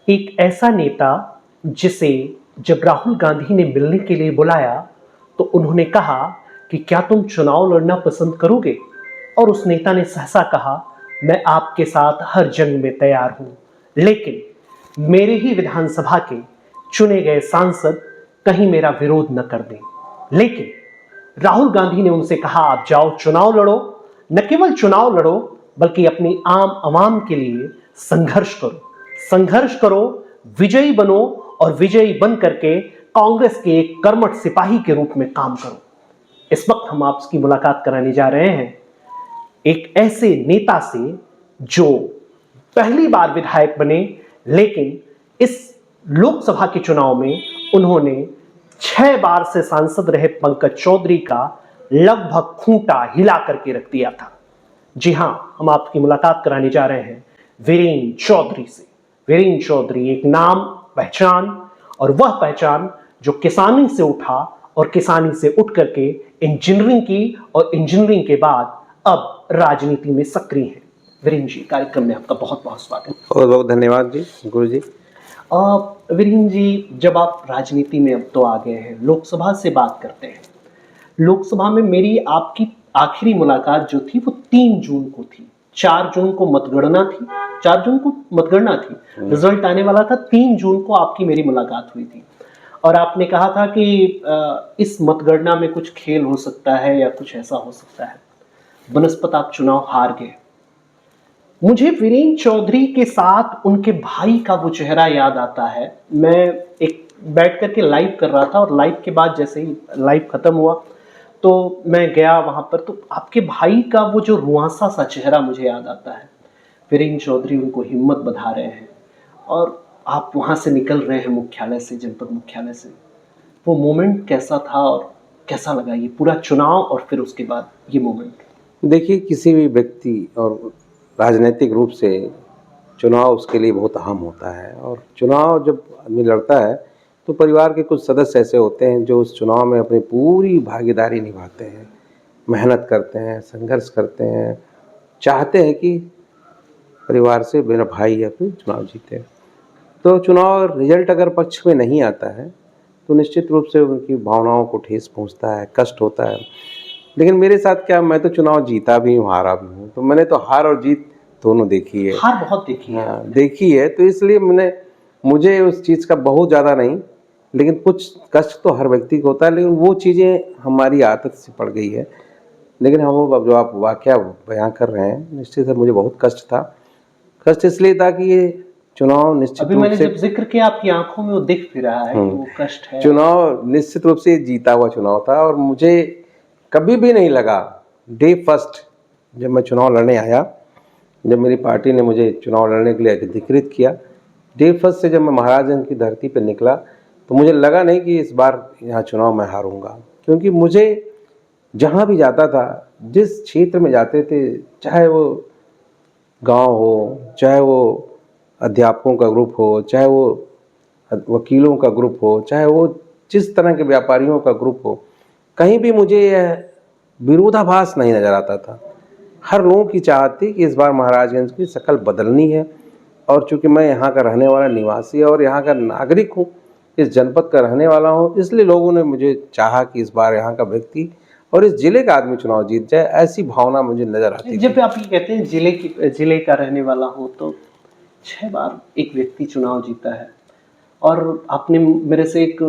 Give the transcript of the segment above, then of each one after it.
एक ऐसा नेता जिसे जब राहुल गांधी ने मिलने के लिए बुलाया तो उन्होंने कहा कि क्या तुम चुनाव लड़ना पसंद करोगे, और उस नेता ने सहसा कहा, मैं आपके साथ हर जंग में तैयार हूं, लेकिन मेरे ही विधानसभा के चुने गए सांसद कहीं मेरा विरोध न कर दें। लेकिन राहुल गांधी ने उनसे कहा, आप जाओ चुनाव लड़ो, न केवल चुनाव लड़ो बल्कि अपनी आम आवाम के लिए संघर्ष करो, विजयी बनो और विजयी बन करके कांग्रेस के एक कर्मठ सिपाही के रूप में काम करो। इस वक्त हम आपकी मुलाकात कराने जा रहे हैं एक ऐसे नेता से जो पहली बार विधायक बने, लेकिन इस लोकसभा के चुनाव में उन्होंने 6 बार से सांसद रहे पंकज चौधरी का लगभग खूंटा हिला करके रख दिया था। जी हां, हम आपकी मुलाकात कराने जा रहे हैं वीरेंद्र चौधरी से। वीरेंद्र चौधरी एक नाम, पहचान, और वह पहचान जो किसानी से उठा और किसानी से उठ करके इंजीनियरिंग की और इंजीनियरिंग के बाद अब राजनीति में सक्रिय है। वीरेंद्र जी, कार्यक्रम में आपका बहुत बहुत स्वागत। बहुत बहुत धन्यवाद जी, गुरु जी। वीरेंद्र जी, जब आप राजनीति में अब तो आ गए हैं, लोकसभा से बात करते हैं। लोकसभा में मेरी आपकी आखिरी मुलाकात जो थी वो 3 जून को थी। 4 जून को मतगणना थी, 4 जून को मतगणना थी, रिजल्ट आने वाला था। 3 जून को आपकी मेरी मुलाकात हुई थी और आपने कहा था कि इस मतगणना में कुछ खेल हो सकता है या कुछ ऐसा हो सकता है। बनस्पत आप चुनाव हार गए। मुझे वीरेंद्र चौधरी के साथ उनके भाई का वो चेहरा याद आता है। मैं एक बैठ करके लाइव कर रहा था और लाइव के बाद जैसे ही लाइव खत्म हुआ तो मैं गया वहां पर, तो आपके भाई का वो जो रुआंसा सा चेहरा मुझे याद आता है। वीरेंद्र चौधरी उनको हिम्मत बधा रहे हैं और आप वहां से निकल रहे हैं मुख्यालय से, जनपद मुख्यालय से। वो मोमेंट कैसा था और कैसा लगा ये पूरा चुनाव और फिर उसके बाद ये मोमेंट? देखिए, किसी भी व्यक्ति और राजनीतिक रूप से चुनाव उसके लिए बहुत अहम होता है, और चुनाव जब आदमी लड़ता है तो परिवार के कुछ सदस्य ऐसे होते हैं जो उस चुनाव में अपनी पूरी भागीदारी निभाते हैं, मेहनत करते हैं, संघर्ष करते हैं, चाहते हैं कि परिवार से मेरा भाई अपनी चुनाव जीते। तो चुनाव रिजल्ट अगर पक्ष में नहीं आता है तो निश्चित रूप से उनकी भावनाओं को ठेस पहुंचता है, कष्ट होता है। लेकिन मेरे साथ क्या, मैं तो चुनाव जीता भी हूँ, हारा भी हूँ, तो मैंने तो हार और जीत दोनों देखी है। हार बहुत देखी है। हाँ, देखी है, तो इसलिए मुझे उस चीज़ का बहुत ज़्यादा नहीं, लेकिन कुछ कष्ट तो हर व्यक्ति को होता है, लेकिन वो चीज़ें हमारी आदत से पड़ गई है। लेकिन हम अब जो आप वाकया बयां कर रहे हैं, निश्चित है मुझे बहुत कष्ट था। कष्ट इसलिए था कि ये चुनाव निश्चित अभी रूप मैंने से जब जिक्र किया आपकी आंखों में वो दिख भी रहा है कि वो कष्ट है। चुनाव निश्चित रूप से जीता हुआ चुनाव था, और मुझे कभी भी नहीं लगा डे फर्स्ट जब मैं चुनाव लड़ने आया, जब मेरी पार्टी ने मुझे चुनाव लड़ने के लिए अधिकृत किया, डे फर्स्ट से जब मैं महाराजगंज की धरती पर निकला तो मुझे लगा नहीं कि इस बार यहाँ चुनाव मैं हारूंगा। क्योंकि मुझे जहाँ भी जाता था, जिस क्षेत्र में जाते थे, चाहे वो गांव हो, चाहे वो अध्यापकों का ग्रुप हो, चाहे वो वकीलों का ग्रुप हो, चाहे वो जिस तरह के व्यापारियों का ग्रुप हो, कहीं भी मुझे यह विरोधाभास नहीं नजर आता था। हर लोगों की चाहत थी कि इस बार महाराजगंज की शक्ल बदलनी है, और चूंकि मैं यहाँ का रहने वाला निवासी और यहाँ का नागरिक हूँ, इस जनपद का रहने वाला हूँ, इसलिए लोगों ने मुझे चाहा कि इस बार यहाँ का व्यक्ति और इस जिले का आदमी चुनाव जीत जाए, ऐसी भावना मुझे नजर आती थी। जब आप ये कहते हैं जिले का रहने वाला हो, तो 6 बार एक व्यक्ति चुनाव जीता है, और आपने मेरे से एक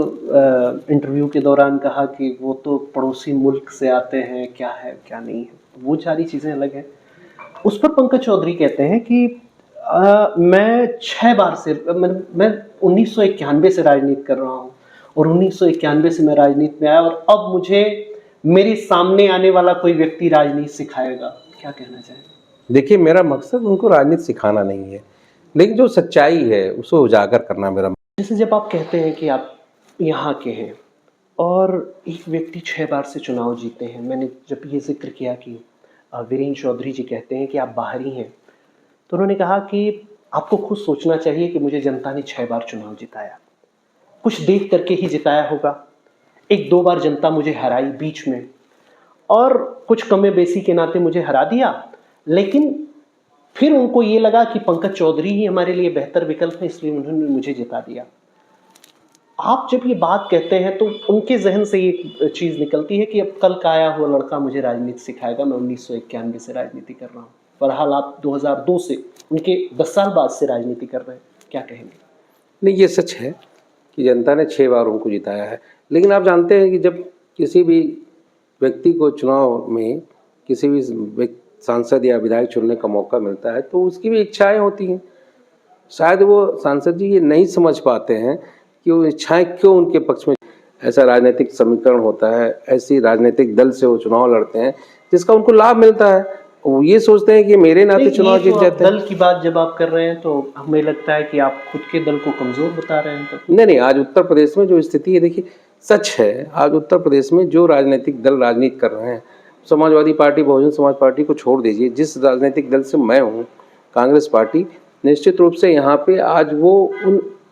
इंटरव्यू के दौरान कहा कि वो तो पड़ोसी मुल्क से आते हैं, क्या है क्या नहीं है, वो सारी चीज़ें अलग हैं। उस पर पंकज चौधरी कहते हैं कि मैं 6 बार से, मैं 1991 से राजनीति कर रहा हूँ और 1991 से मैं राजनीति में आया, और अब मुझे मेरे सामने आने वाला कोई व्यक्ति राजनीति सिखाएगा। क्या कहना चाहेंगे? देखिए, मेरा मकसद उनको राजनीति सिखाना नहीं है, लेकिन जो सच्चाई है उसको उजागर करना मेरा। जैसे जब आप कहते हैं कि आप यहाँ के हैं और एक व्यक्ति 6 बार से चुनाव जीते हैं, मैंने जब ये जिक्र किया कि वीरेंद्र चौधरी जी कहते हैं कि आप बाहरी हैं, तो उन्होंने कहा कि आपको खुद सोचना चाहिए कि मुझे जनता ने 6 बार चुनाव जिताया, कुछ देख करके ही जिताया होगा। 1-2 बार जनता मुझे हराई बीच में, और कुछ कमे बेसी के नाते मुझे हरा दिया, लेकिन फिर उनको ये लगा कि पंकज चौधरी ही हमारे लिए बेहतर विकल्प है, इसलिए उन्होंने मुझे जिता दिया। आप जब ये बात कहते हैं तो उनके जहन से ये चीज़ निकलती है कि अब कल का आया हुआ लड़का मुझे राजनीति सिखाएगा, मैं 1991 से राजनीति कर रहा हूँ। बहरहाल आप 2002 से, उनके 10 साल बाद से राजनीति कर रहे हैं, क्या कहेंगे? नहीं, ये सच है कि जनता ने 6 बार उनको जिताया है, लेकिन आप जानते हैं कि जब किसी भी व्यक्ति को चुनाव में किसी भी सांसद या विधायक चुनने का मौका मिलता है तो उसकी भी इच्छाएं होती हैं। शायद वो सांसद जी ये नहीं समझ पाते हैं कि वो इच्छाएं क्यों उनके पक्ष में। ऐसा राजनीतिक समीकरण होता है, ऐसी राजनीतिक दल से वो चुनाव लड़ते हैं जिसका उनको लाभ मिलता है। वो ये सोचते हैं कि मेरे नाते चुनाव जीत जाते हैं। दल की बात जब आप कर रहे हैं तो हमें लगता है कि आप खुद के दल को कमजोर बता रहे हैं। तो नहीं, आज उत्तर प्रदेश में जो स्थिति है, देखिए सच है, आज उत्तर प्रदेश में जो राजनीतिक दल राजनीति कर रहे हैं, समाजवादी पार्टी, बहुजन समाज पार्टी को छोड़ दीजिए, जिस राजनीतिक दल से मैं हूँ, कांग्रेस पार्टी, निश्चित रूप से यहाँ पे आज वो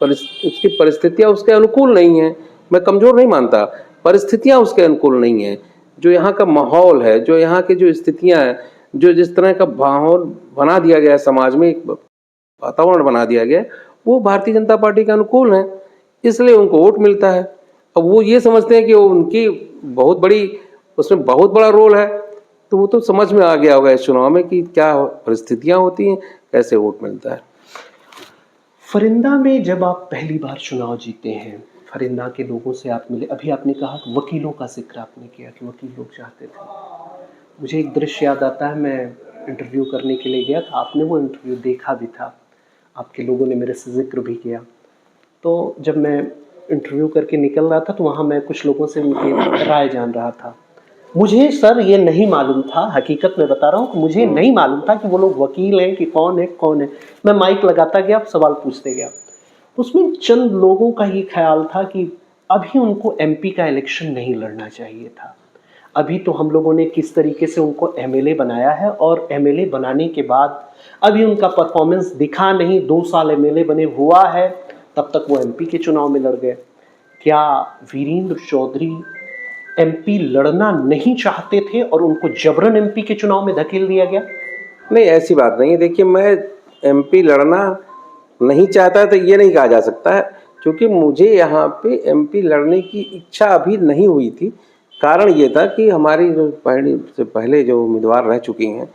उसकी परिस्थितियाँ उसके अनुकूल नहीं है। मैं कमजोर नहीं मानता, परिस्थितियाँ उसके अनुकूल नहीं है। जो यहाँ का माहौल है, जो यहाँ की जो स्थितियाँ हैं, जो जिस तरह का माहौल बना दिया गया है, समाज में एक वातावरण बना दिया गया है, वो भारतीय जनता पार्टी के अनुकूल है, इसलिए उनको वोट मिलता है। अब वो ये समझते हैं कि वो उनकी बहुत बड़ी, उसमें बहुत बड़ा रोल है, तो वो तो समझ में आ गया होगा इस चुनाव में कि क्या परिस्थितियां होती हैं, कैसे वोट मिलता है। फरिंदा में जब आप पहली बार चुनाव जीते हैं, फरिंदा के लोगों से आप मिले, अभी आपने कहा कि वकीलों का जिक्र आपने किया कि वकील लोग चाहते थे। मुझे एक दृश्य याद आता है, मैं इंटरव्यू करने के लिए गया था, आपने वो इंटरव्यू देखा भी था, आपके लोगों ने मेरे से जिक्र भी किया। तो जब मैं इंटरव्यू करके निकल रहा था तो वहाँ मैं कुछ लोगों से उनकी राय जान रहा था। मुझे सर ये नहीं मालूम था, हकीकत में बता रहा हूँ कि मुझे नहीं मालूम था कि वो लोग वकील हैं कि कौन है कौन है। मैं माइक लगाता गया, सवाल पूछते गया। उसमें चंद लोगों का ये ख्याल था कि अभी उनको एमपी का इलेक्शन नहीं लड़ना चाहिए था। अभी तो हम लोगों ने किस तरीके से उनको एमएलए बनाया है, और एमएलए बनाने के बाद अभी उनका परफॉर्मेंस दिखा नहीं, 2 साल एमएलए बने हुआ है, तब तक वो एमपी के चुनाव में लड़ गए। क्या वीरेंद्र चौधरी एमपी लड़ना नहीं चाहते थे और उनको जबरन एमपी के चुनाव में धकेल दिया गया? नहीं, ऐसी बात नहीं है। देखिए, मैं एमपी लड़ना नहीं चाहता तो ये नहीं कहा जा सकता है, क्योंकि मुझे यहाँ पे एमपी लड़ने की इच्छा अभी नहीं हुई थी। कारण ये था कि हमारी जो पहले जो उम्मीदवार रह चुकी हैं,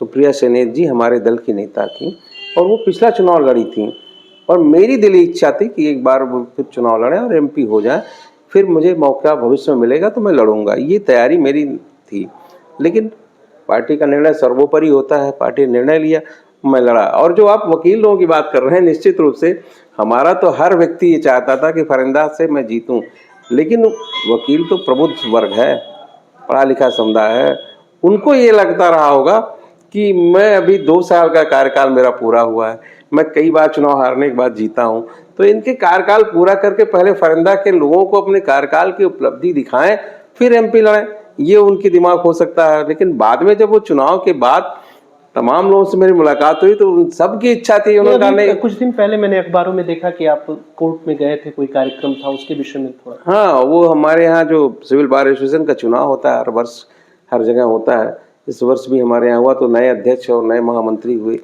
सुप्रिया सेनेत जी हमारे दल की नेता थी और वो पिछला चुनाव लड़ी थी, और मेरी दिली इच्छा थी कि एक बार वो फिर चुनाव लड़ें और एमपी हो जाए, फिर मुझे मौका भविष्य में मिलेगा तो मैं लड़ूंगा, ये तैयारी मेरी थी। लेकिन पार्टी का निर्णय सर्वोपरि होता है, पार्टी ने निर्णय लिया, मैं लड़ा। और जो आप वकील लोगों की बात कर रहे हैं, निश्चित रूप से हमारा तो हर व्यक्ति ये चाहता था कि फरिंदा से मैं जीतूं, लेकिन वकील तो प्रबुद्ध वर्ग है, पढ़ा लिखा समुदाय है, उनको ये लगता रहा होगा कि मैं अभी 2 साल का कार्यकाल मेरा पूरा हुआ है, मैं कई बार चुनाव हारने के बाद जीता हूं, तो इनके कार्यकाल पूरा करके पहले फरिंदा के लोगों को अपने कार्यकाल की उपलब्धि दिखाएं, फिर एमपी लड़ें, ये उनकी दिमाग हो सकता है। लेकिन बाद में जब वो चुनाव के बाद तमाम लोगों से मेरी मुलाकात हुई तो उन सबकी इच्छा थी, उन्होंने कहा नहीं। कुछ दिन पहले मैंने अखबारों में देखा कि आप कोर्ट में गए थे, कोई कार्यक्रम था, उसके विषय में थोड़ा। हाँ, वो हमारे यहाँ जो सिविल बार एसोसिएशन का चुनाव होता है, हर वर्ष हर जगह होता है, इस वर्ष भी हमारे यहाँ हुआ, तो नए अध्यक्ष और नए महामंत्री हुए।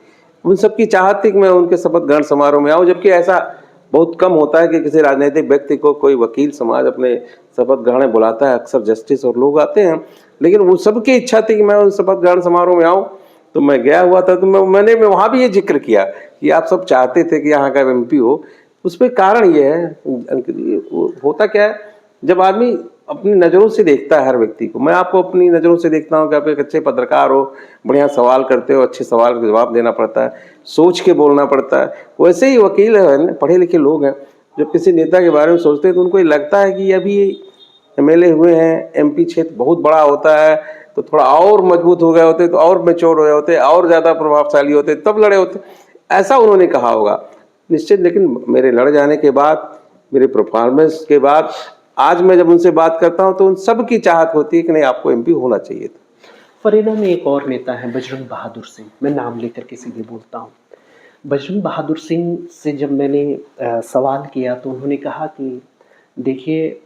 उन सबकी चाहत थी कि मैं उनके शपथ ग्रहण समारोह में आऊँ, जबकि ऐसा बहुत कम होता है कि किसी राजनीतिक व्यक्ति को कोई वकील समाज अपने शपथ ग्रहण में बुलाता है, अक्सर जस्टिस और लोग आते हैं, लेकिन वो सबकी इच्छा थी कि मैं उन शपथ ग्रहण समारोह में आऊँ। तो मैं गया हुआ था, तो मैंने वहाँ भी ये जिक्र किया कि आप सब चाहते थे कि यहाँ का एमपी हो। उस पर कारण ये है, होता क्या है, जब आदमी अपनी नज़रों से देखता है हर व्यक्ति को, मैं आपको अपनी नज़रों से देखता हूँ कि आप एक अच्छे पत्रकार हो, बढ़िया सवाल करते हो, अच्छे सवाल का जवाब देना पड़ता है, सोच के बोलना पड़ता है। वैसे ही वकील है, पढ़े लिखे लोग हैं, जब किसी नेता के बारे में सोचते हैं तो उनको ये लगता है कि अभी एमएलए हुए हैं, एमपी क्षेत्र बहुत बड़ा होता है, तो थोड़ा और मजबूत हो गए होते, तो और मैच्योर हो गए होते, और ज़्यादा प्रभावशाली होते, तब लड़े होते, ऐसा उन्होंने कहा होगा निश्चित। लेकिन मेरे लड़ जाने के बाद, मेरे परफॉर्मेंस के बाद, आज मैं जब उनसे बात करता हूं तो उन सब की चाहत होती है कि नहीं, आपको एमपी होना चाहिए था। फरीदा में एक और नेता है बजरंग बहादुर सिंह, मैं नाम लेकर के सीधे बोलता हूँ। बजरंग बहादुर सिंह से जब मैंने सवाल किया तो उन्होंने कहा कि देखिए,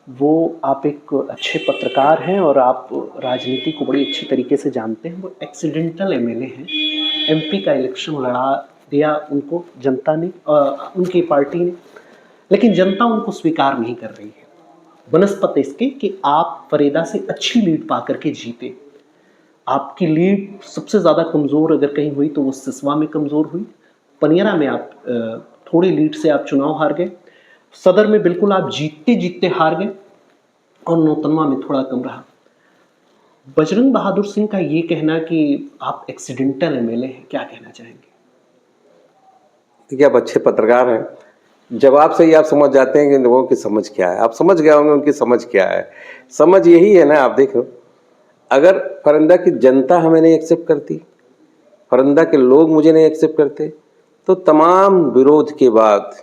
वो आप एक अच्छे पत्रकार हैं और आप राजनीति को बड़ी अच्छी तरीके से जानते हैं, वो एक्सीडेंटल एमएलए हैं, एमपी का इलेक्शन लड़ा दिया उनको जनता ने, उनकी पार्टी ने, लेकिन जनता उनको स्वीकार नहीं कर रही है बनस्पत इसके कि आप फरीदा से अच्छी लीड पा करके जीते। आपकी लीड सबसे ज़्यादा कमज़ोर अगर कहीं हुई तो वो सिसवा में कमज़ोर हुई। पनियरा में आप थोड़ी लीड से आप चुनाव हार गए। सदर में बिल्कुल आप जीतते जीतते हार गए और नौतनवा में थोड़ा कम रहा। बजरंग बहादुर सिंह का ये कहना कि आप एक्सीडेंटल एमएलए हैं, क्या कहना चाहेंगे? देखिए, आप अच्छे पत्रकार हैं, जवाब से ही आप समझ जाते हैं कि लोगों की समझ क्या है। आप समझ गए होंगे उनकी समझ क्या है। समझ यही है ना, आप देखो, अगर फरंदा की जनता हमें नहीं एक्सेप्ट करती, फरंदा के लोग मुझे नहीं एक्सेप्ट करते, तो तमाम विरोध के बाद,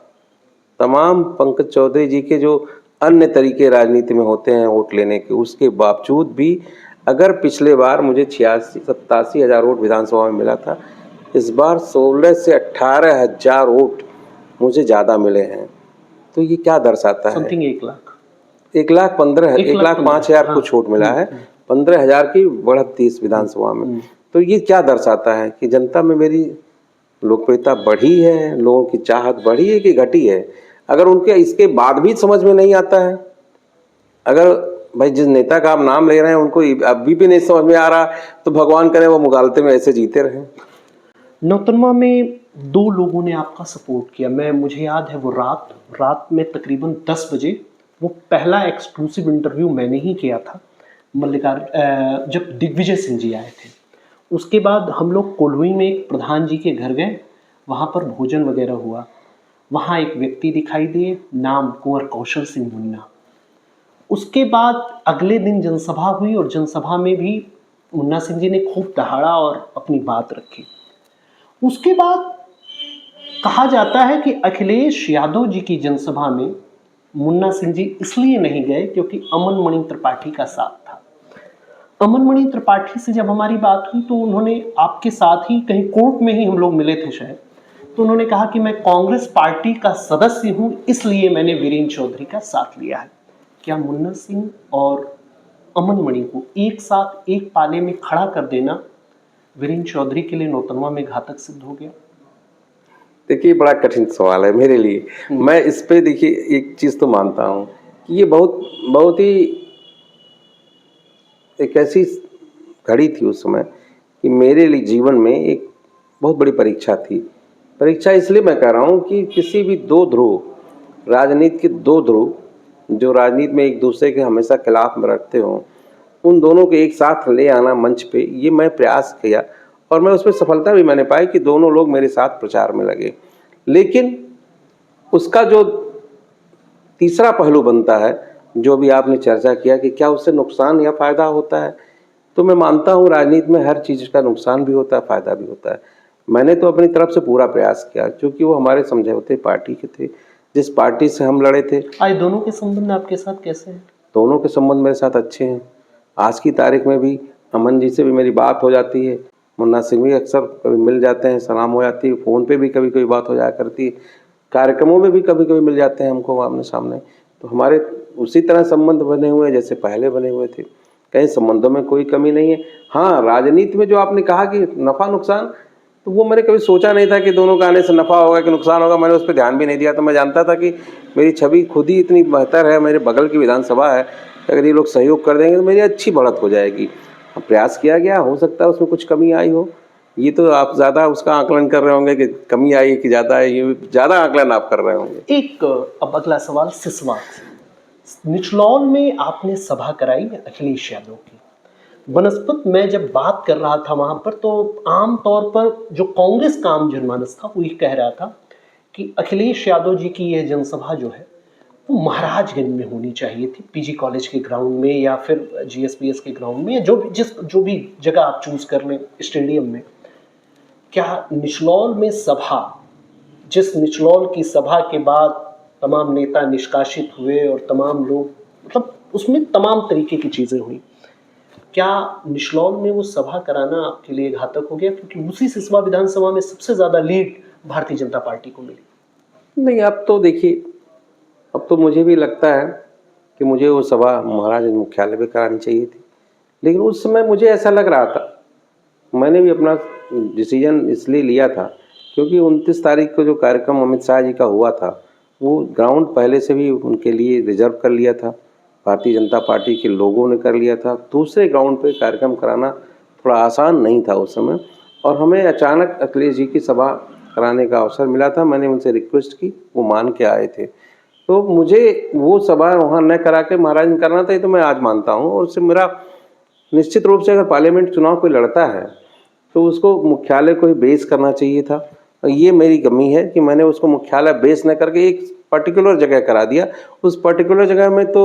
तमाम पंकज चौधरी जी के जो अन्य तरीके राजनीति में होते हैं वोट लेने के, उसके बावजूद भी अगर पिछले बार मुझे 86-87 हज़ार वोट विधानसभा में मिला था, इस बार 16 से 18 हज़ार वोट मुझे ज़्यादा मिले हैं। तो ये क्या दर्शाता है? समथिंग 1 लाख 1,05,000 को छूट मिला है, 15,000 की बढ़त थी इस विधानसभा में। तो ये क्या दर्शाता है कि जनता में मेरी लोकप्रियता बढ़ी है, लोगों की चाहत बढ़ी है कि घटी है? अगर उनके इसके बाद भी समझ में नहीं आता है, अगर भाई जिस नेता का आप नाम ले रहे हैं उनको अभी भी नहीं समझ में आ रहा, तो भगवान करे वो मुगालते में ऐसे जीते रहे। नौतनवा में 2 लोगों ने आपका सपोर्ट किया। मुझे याद है वो रात में तकरीबन 10 बजे वो पहला एक्सक्लूसिव इंटरव्यू मैंने ही किया था जब दिग्विजय सिंह जी आए थे। उसके बाद हम लोग कोल्हुई में एक प्रधान जी के घर गए, वहाँ पर भोजन वगैरह हुआ। वहाँ एक व्यक्ति दिखाई दिए, नाम कुंवर कौशल सिंह मुन्ना। उसके बाद अगले दिन जनसभा हुई और जनसभा में भी मुन्ना सिंह जी ने खूब दहाड़ा और अपनी बात रखी। उसके बाद कहा जाता है कि अखिलेश यादव जी की जनसभा में मुन्ना सिंह जी इसलिए नहीं गए क्योंकि अमन मणि त्रिपाठी का साथ था। अमन मणि त्रिपाठी से जब हमारी बात हुई तो उन्होंने आपके साथ ही कहीं कोर्ट में ही हम लोग मिले थे शायद, तो उन्होंने कहा कि मैं कांग्रेस पार्टी का सदस्य हूं, इसलिए मैंने वीरेंद्र चौधरी का साथ लिया है। क्या मुन्ना सिंह और अमन मणि को एक साथ एक पाले में खड़ा कर देना वीरेंद्र चौधरी के लिए नौतनवा में घातक सिद्ध हो गया? देखिए, बड़ा कठिन सवाल है मेरे लिए। मैं इस पे देखिए एक चीज़ तो मानता हूँ कि ये बहुत ही एक ऐसी घड़ी थी उस समय कि मेरे लिए जीवन में एक बहुत बड़ी परीक्षा थी। परीक्षा इसलिए मैं कह रहा हूँ कि किसी भी दो ध्रुव, राजनीति के दो ध्रुव जो राजनीति में एक दूसरे के हमेशा खिलाफ में रखते हों, उन दोनों को एक साथ ले आना मंच पे, ये मैं प्रयास किया और मैं उसमें सफलता भी मैंने पाई कि दोनों लोग मेरे साथ प्रचार में लगे। लेकिन उसका जो तीसरा पहलू बनता है, जो भी आपने चर्चा किया कि क्या उससे नुकसान या फ़ायदा होता है, तो मैं मानता हूँ राजनीति में हर चीज़ का नुकसान भी होता है, फ़ायदा भी होता है। मैंने तो अपनी तरफ से पूरा प्रयास किया क्योंकि वो हमारे समझौते पार्टी के थे, जिस पार्टी से हम लड़े थे। आज दोनों के संबंध आपके साथ कैसे हैं? दोनों के संबंध मेरे साथ अच्छे हैं। आज की तारीख में भी अमन जी से भी मेरी बात हो जाती है, मुन्ना सिंह भी अक्सर कभी मिल जाते हैं, सलाम हो जाती है, फ़ोन पे भी कभी कभी बात हो जाया करती है, कार्यक्रमों में भी कभी कभी मिल जाते हैं हमको आमने सामने। तो हमारे उसी तरह संबंध बने हुए जैसे पहले बने हुए थे, कहीं संबंधों में कोई कमी नहीं है। हाँ, राजनीति में जो आपने कहा कि नफ़ा नुकसान, तो वो मैंने कभी सोचा नहीं था कि दोनों का आने से नफ़ा होगा कि नुकसान होगा। मैंने उस पर ध्यान भी नहीं दिया। तो मैं जानता था कि मेरी छवि खुद ही इतनी बेहतर है, मेरे बगल की विधानसभा है, अगर ये लोग सहयोग कर देंगे तो मेरी अच्छी बढ़त हो जाएगी। प्रयास किया गया, हो सकता है उसमें कुछ कमी आई हो। ये तो आप ज़्यादा उसका आकलन कर रहे होंगे कि कमी आई कि ज़्यादा है, ये ज़्यादा आकलन आप कर रहे होंगे। एक अब अगला सवाल सिसवा से। निचलौल में आपने सभा कराई अखिलेश यादव की। बनस्पत मैं जब बात कर रहा था वहां पर, तो आम तौर पर जो कांग्रेस का आम जनमानस था वो ये कह रहा था कि अखिलेश यादव जी की यह जनसभा जो है वो महाराजगंज में होनी चाहिए थी, पीजी कॉलेज के ग्राउंड में या फिर जीएसपीएस के ग्राउंड में, या जो भी जगह आप चूज कर लें, स्टेडियम में। क्या निचलौल में सभा, जिस निचलौल की सभा के बाद तमाम नेता निष्कासित हुए और तमाम लोग, मतलब उसमें तमाम तरीके की चीज़ें हुई, क्या निचलौल में वो सभा कराना आपके लिए घातक हो गया? क्योंकि उसी सिसवा विधानसभा में सबसे ज़्यादा लीड भारतीय जनता पार्टी को मिली। नहीं, अब तो देखिए, अब तो मुझे भी लगता है कि मुझे वो सभा महाराज मुख्यालय पे करानी चाहिए थी। लेकिन उस समय मुझे ऐसा लग रहा था, मैंने भी अपना डिसीजन इसलिए लिया था क्योंकि 29 तारीख को जो कार्यक्रम अमित शाह जी का हुआ था वो ग्राउंड पहले से भी उनके लिए रिजर्व कर लिया था, भारतीय जनता पार्टी के लोगों ने कर लिया था। दूसरे ग्राउंड पे कार्यक्रम कराना थोड़ा आसान नहीं था उस समय, और हमें अचानक अखिलेश जी की सभा कराने का अवसर मिला था। मैंने उनसे रिक्वेस्ट की, वो मान के आए थे। तो मुझे वो सभा वहाँ न करा के महाराज ने करना था, ये तो मैं आज मानता हूँ। और उससे मेरा निश्चित रूप से अगर पार्लियामेंट चुनाव कोई लड़ता है तो उसको मुख्यालय को ही बेस करना चाहिए था। और ये मेरी कमी है कि मैंने उसको मुख्यालय बेस न करके एक पर्टिकुलर जगह करा दिया। उस पर्टिकुलर जगह में तो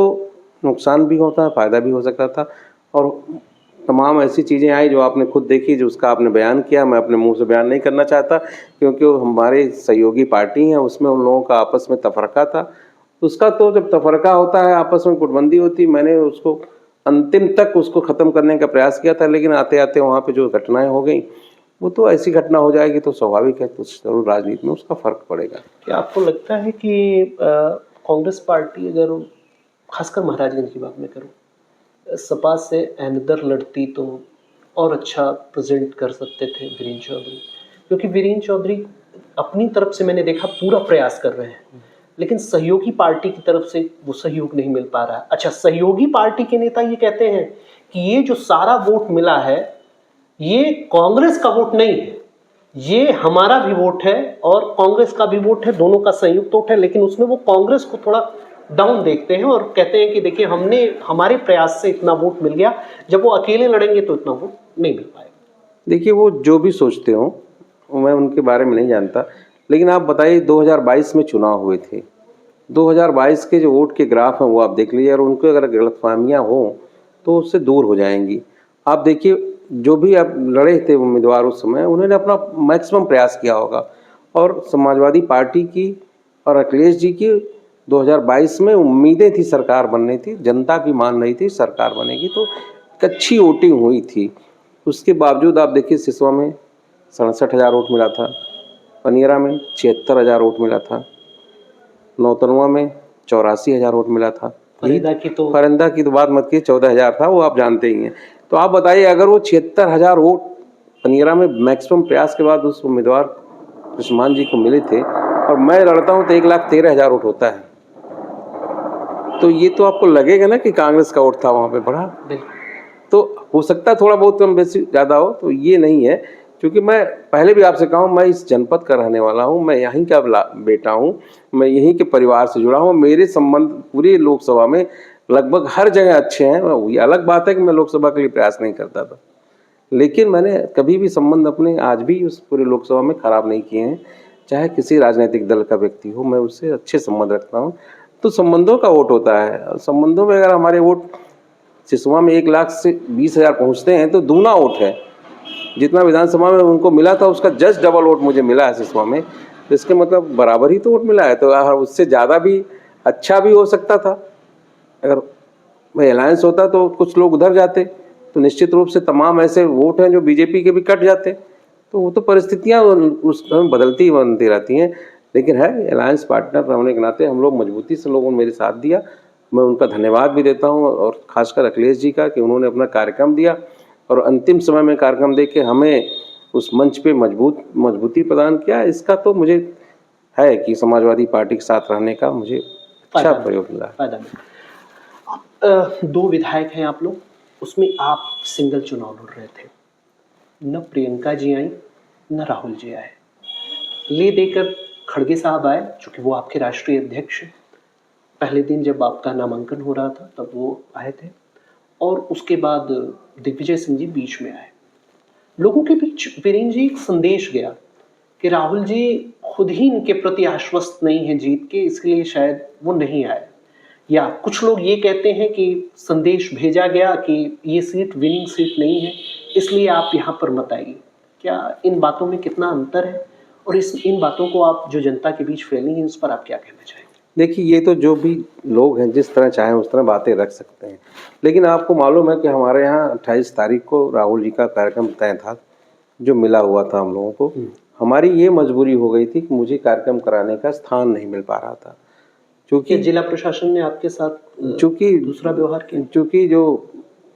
नुकसान भी होता है, फ़ायदा भी हो सकता था, और तमाम ऐसी चीज़ें आई जो आपने खुद देखी, जो उसका आपने बयान किया। मैं अपने मुंह से बयान नहीं करना चाहता क्योंकि वो हमारे सहयोगी पार्टी हैं, उसमें उन लोगों का आपस में तफरका था। उसका तो जब तफरका होता है, आपस में गुटबंदी होती, मैंने उसको अंतिम तक उसको ख़त्म करने का प्रयास किया था, लेकिन आते आते वहाँ पे जो घटनाएं हो गई वो तो ऐसी घटना हो जाएगी तो स्वाभाविक है, तो जरूर राजनीति में उसका फ़र्क पड़ेगा। क्या आपको लगता है कि कांग्रेस पार्टी, अगर खासकर महाराजगंज की बात मैं करूं, सपा से अनदर लड़ती तो और अच्छा प्रेजेंट कर सकते थे वीरेंद्र चौधरी? क्योंकि वीरेंद्र चौधरी अपनी तरफ से मैंने देखा पूरा प्रयास कर रहे हैं, लेकिन सहयोगी पार्टी की तरफ से वो सहयोग नहीं मिल पा रहा है। अच्छा, सहयोगी पार्टी के नेता ये कहते हैं कि ये जो सारा वोट मिला है ये कांग्रेस का वोट नहीं है, ये हमारा भी वोट है और कांग्रेस का भी वोट है, दोनों का संयुक्त वोट है। लेकिन उसमें वो कांग्रेस को थोड़ा डाउन देखते हैं और कहते हैं कि देखिए हमने हमारे प्रयास से इतना वोट मिल गया, जब वो अकेले लड़ेंगे तो इतना वोट नहीं मिल पाएगा। देखिए, वो जो भी सोचते हो मैं उनके बारे में नहीं जानता, लेकिन आप बताइए 2022 में चुनाव हुए थे, 2022 के जो वोट के ग्राफ हैं वो आप देख लीजिए, और उनको अगर गलतफहमियां हो तो उससे दूर हो जाएंगी। आप देखिए, जो भी आप लड़े थे उम्मीदवार उस समय, उन्होंने अपना मैक्सिमम प्रयास किया होगा, और समाजवादी पार्टी की और अखिलेश जी की 2022 में उम्मीदें थी, सरकार बननी थी, जनता की मान रही थी सरकार बनेगी, तो एक अच्छी वोटिंग हुई थी। उसके बावजूद आप देखिए, सिसवा में 67,000 वोट मिला था, पनियरा में 76,000 वोट मिला था, नौतनवा में 84,000 वोट मिला था। फरिंदा की तो बात मत कीजिए, 14,000 था, वो आप जानते ही हैं। तो आप बताइए, अगर वो 76,000 वोट पनियरा में मैक्सिमम प्रयास के बाद उस उम्मीदवार कृष्णमान जी को मिले थे, और मैं लड़ता हूँ तो 1,13,000 वोट होता है, तो ये तो आपको लगेगा ना कि कांग्रेस का वोट था वहाँ पे बढ़ा। तो हो सकता है थोड़ा बहुत कम बेसी ज़्यादा हो, तो ये नहीं है। क्योंकि मैं पहले भी आपसे कहूँ, मैं इस जनपद का रहने वाला हूँ, मैं यहीं का बेटा हूँ, मैं यहीं के परिवार से जुड़ा हूँ। मेरे संबंध पूरी लोकसभा में लगभग हर जगह अच्छे हैं। ये अलग बात है कि मैं लोकसभा के लिए प्रयास नहीं करता था, लेकिन मैंने कभी भी संबंध अपने आज भी उस पूरी लोकसभा में खराब नहीं किए हैं। चाहे किसी राजनीतिक दल का व्यक्ति हो, मैं उससे अच्छे संबंध रखता हूँ। तो संबंधों का वोट होता है, और संबंधों में अगर हमारे वोट सिसवा में 1,00,000 से 20,000 पहुँचते हैं तो दूना वोट है। जितना विधानसभा में उनको मिला था उसका जस्ट डबल वोट मुझे मिला है सिसवा में, तो इसके मतलब बराबर ही तो वोट मिला है। तो उससे ज़्यादा भी अच्छा भी हो सकता था। अगर भाई अलायंस होता तो कुछ लोग उधर जाते, तो निश्चित रूप से तमाम ऐसे वोट हैं जो बीजेपी के भी कट जाते। तो वो तो परिस्थितियाँ उस बदलती बनती रहती हैं, लेकिन है अलायंस पार्टनर होने के नाते हम लोग मजबूती से, लोगों ने मेरे साथ दिया। मैं उनका धन्यवाद भी देता हूँ, और खासकर अखिलेश जी का, कि उन्होंने अपना कार्यक्रम दिया और अंतिम समय में कार्यक्रम दे के हमें उस मंच पे मजबूती प्रदान किया। इसका तो मुझे है कि समाजवादी पार्टी के साथ रहने का मुझे अच्छा प्रयोग मिला। आप 2 विधायक हैं आप लोग, उसमें आप सिंगल चुनाव लड़ रहे थे, न प्रियंका जी आई न राहुल जी आए, ले देकर खड़गे साहब आए, चूंकि वो आपके राष्ट्रीय अध्यक्ष हैं। पहले दिन जब आपका नामांकन हो रहा था तब वो आए थे, और उसके बाद दिग्विजय सिंह जी बीच में आए। लोगों के बीच वीरेंद्र जी एक संदेश गया कि राहुल जी खुद ही इनके प्रति आश्वस्त नहीं है जीत के, इसलिए शायद वो नहीं आए। या कुछ लोग ये कहते हैं कि संदेश भेजा गया कि ये सीट विनिंग सीट नहीं है, इसलिए आप यहाँ पर मत आइए। क्या इन बातों में कितना अंतर है, और इन बातों को आप जो जनता के बीच फैली हैं उस पर आप क्या कहना चाहेंगे? देखिए, ये तो जो भी लोग हैं जिस तरह चाहें उस तरह बातें रख सकते हैं, लेकिन आपको मालूम है कि हमारे यहाँ 28 तारीख को राहुल जी का कार्यक्रम तय था, जो मिला हुआ था हम लोगों को। हमारी ये मजबूरी हो गई थी कि मुझे कार्यक्रम कराने का स्थान नहीं मिल पा रहा था, क्योंकि जिला प्रशासन ने आपके साथ चूँकि दूसरा व्यवहार किया। चूँकि जो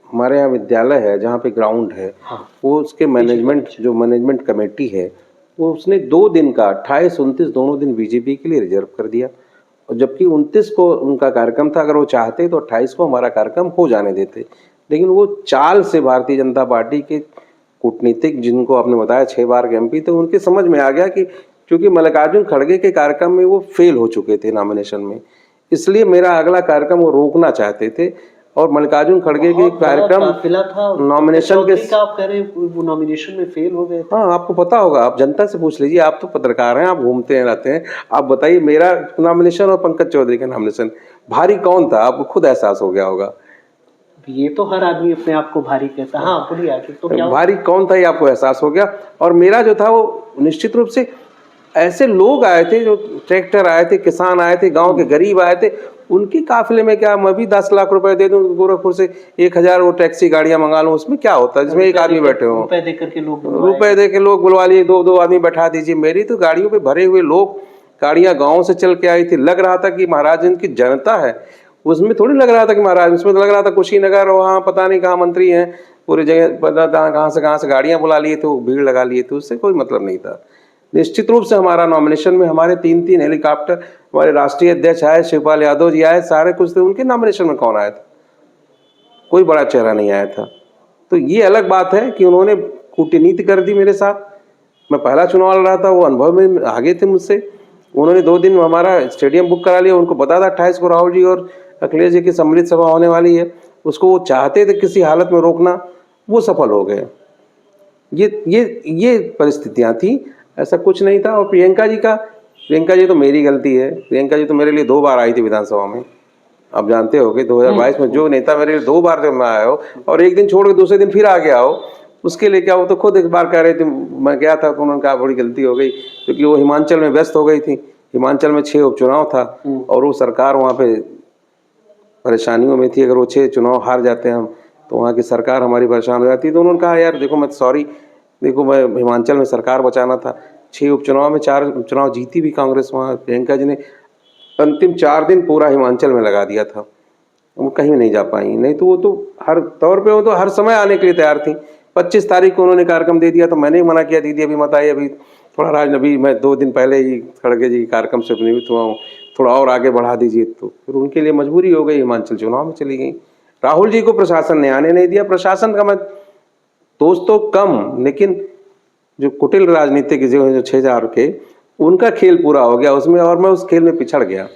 हमारे यहाँ विद्यालय है जहाँ पे ग्राउंड है, हाँ। वो उसके मैनेजमेंट जो मैनेजमेंट कमेटी है वो उसने 2 दिन का 28-29 दोनों दिन बीजेपी के लिए रिजर्व कर दिया, और जबकि 29 को उनका कार्यक्रम था। अगर वो चाहते तो 28 को हमारा कार्यक्रम हो जाने देते, लेकिन वो चाल से भारतीय जनता पार्टी के कूटनीतिक, जिनको आपने बताया 6 बार के एमपी थे, उनके समझ में आ गया कि क्योंकि मल्लिकार्जुन खड़गे के कार्यक्रम में वो फेल हो चुके थे नॉमिनेशन में, इसलिए मेरा अगला कार्यक्रम वो रोकना चाहते थे। और मल्लिकार्जुन खड़गे के कार्यक्रम नॉमिनेशन के आप कह रहे हैं वो नॉमिनेशन में फेल हो गए। हाँ, आपको पता होगा, आप जनता से पूछ लीजिए, आप तो पत्रकार हैं, आप घूमते हैं रहते हैं, आप बताइए मेरा नॉमिनेशन और पंकज चौधरी का नॉमिनेशन भारी कौन था, आपको खुद एहसास हो गया होगा। ये तो हर आदमी अपने आप को भारी कहता है। हाँ बोलिए आगे, तो क्या भारी कौन था ये आपको एहसास हो गया। और मेरा जो था वो निश्चित रूप से ऐसे लोग आए थे, जो ट्रैक्टर आए थे, किसान आए थे, गांव के गरीब आए थे, उनके काफिले में क्या मैं भी 10 लाख रुपए दे दूं गोरखपुर से, 1000 वो टैक्सी गाड़ियां मंगा लूं, उसमें क्या होता है, जिसमें एक आदमी बैठे हो, रुपए दे करके लोग बुलवा लिए, 2-2 आदमी बैठा दीजिए। मेरी तो गाड़ियों पे भरे हुए लोग, गाड़ियां गाँव से चल के आई थी, लग रहा था कि महाराज इनकी जनता है, उसमें थोड़ी लग रहा था कि महाराज, उसमें तो लग रहा था कुशीनगर वहाँ पता नहीं कहाँ मंत्री हैं, पूरी जगह पता कहाँ से गाड़ियाँ बुला लिए थे, भीड़ लगा लिए थे, उससे कोई मतलब नहीं था। निश्चित रूप से हमारा नॉमिनेशन में हमारे 3-3 हेलीकॉप्टर, हमारे राष्ट्रीय अध्यक्ष आए, शिवपाल यादव जी आए, सारे कुछ थे, उनके नॉमिनेशन में कौन आया था? कोई बड़ा चेहरा नहीं आया था। तो ये अलग बात है कि उन्होंने कूटनीति कर दी मेरे साथ। मैं पहला चुनाव लड़ रहा था, वो अनुभव में आगे थे मुझसे। उन्होंने 2 दिन हमारा स्टेडियम बुक करा लिया, उनको पता था 28 को राहुल जी और अखिलेश जी की सम्मिलित सभा होने वाली है, उसको वो चाहते थे किसी हालत में रोकना, वो सफल हो गए। ये परिस्थितियां थी, ऐसा कुछ नहीं था। और प्रियंका जी तो मेरी गलती है। प्रियंका जी तो मेरे लिए 2 बार आई थी विधानसभा में, आप जानते होगे 2022 में जो नेता मेरे लिए 2 बार जब मैं आया हो और एक दिन छोड़ के दूसरे दिन फिर आ गया हो, उसके लिए क्या, वो तो खुद एक बार कह रहे थे मैं गया था, तो उन्होंने कहा बड़ी गलती हो गई, क्योंकि वो हिमाचल में व्यस्त हो गई थी। हिमाचल में 6 उपचुनाव था और वो सरकार वहाँ पे परेशानियों में थी। अगर वो 6 चुनाव हार जाते हैं हम, तो वहाँ की सरकार हमारी परेशान हो जाती है। तो उन्होंने कहा यार देखो, मैं सॉरी, देखो मैं हिमाचल में सरकार बचाना था। 6 उपचुनाव में 4 उपचुनाव जीती भी कांग्रेस। वहाँ प्रियंका जी ने अंतिम 4 दिन पूरा हिमाचल में लगा दिया था, वो कहीं नहीं जा पाई। नहीं तो वो तो हर तौर पे, वो तो हर समय आने के लिए तैयार थी। 25 तारीख को उन्होंने कार्यक्रम दे दिया, तो मैंने ही मना किया, दीदी अभी मत आइए, अभी थोड़ा राजनबी, मैं 2 दिन पहले ही खड़गे जी कार्यक्रम से निवृत्त हुआ हूँ, थोड़ा और आगे बढ़ा दीजिए। तो फिर उनके लिए मजबूरी हो गई, हिमाचल चुनाव में चली गई। राहुल जी को प्रशासन ने आने नहीं दिया। प्रशासन का मैं दोस्त तो कम, लेकिन जो कुटिल राजनीति के जो 6000 के, उनका खेल पूरा हो गया उसमें, और मैं उस खेल में पिछड़ गया।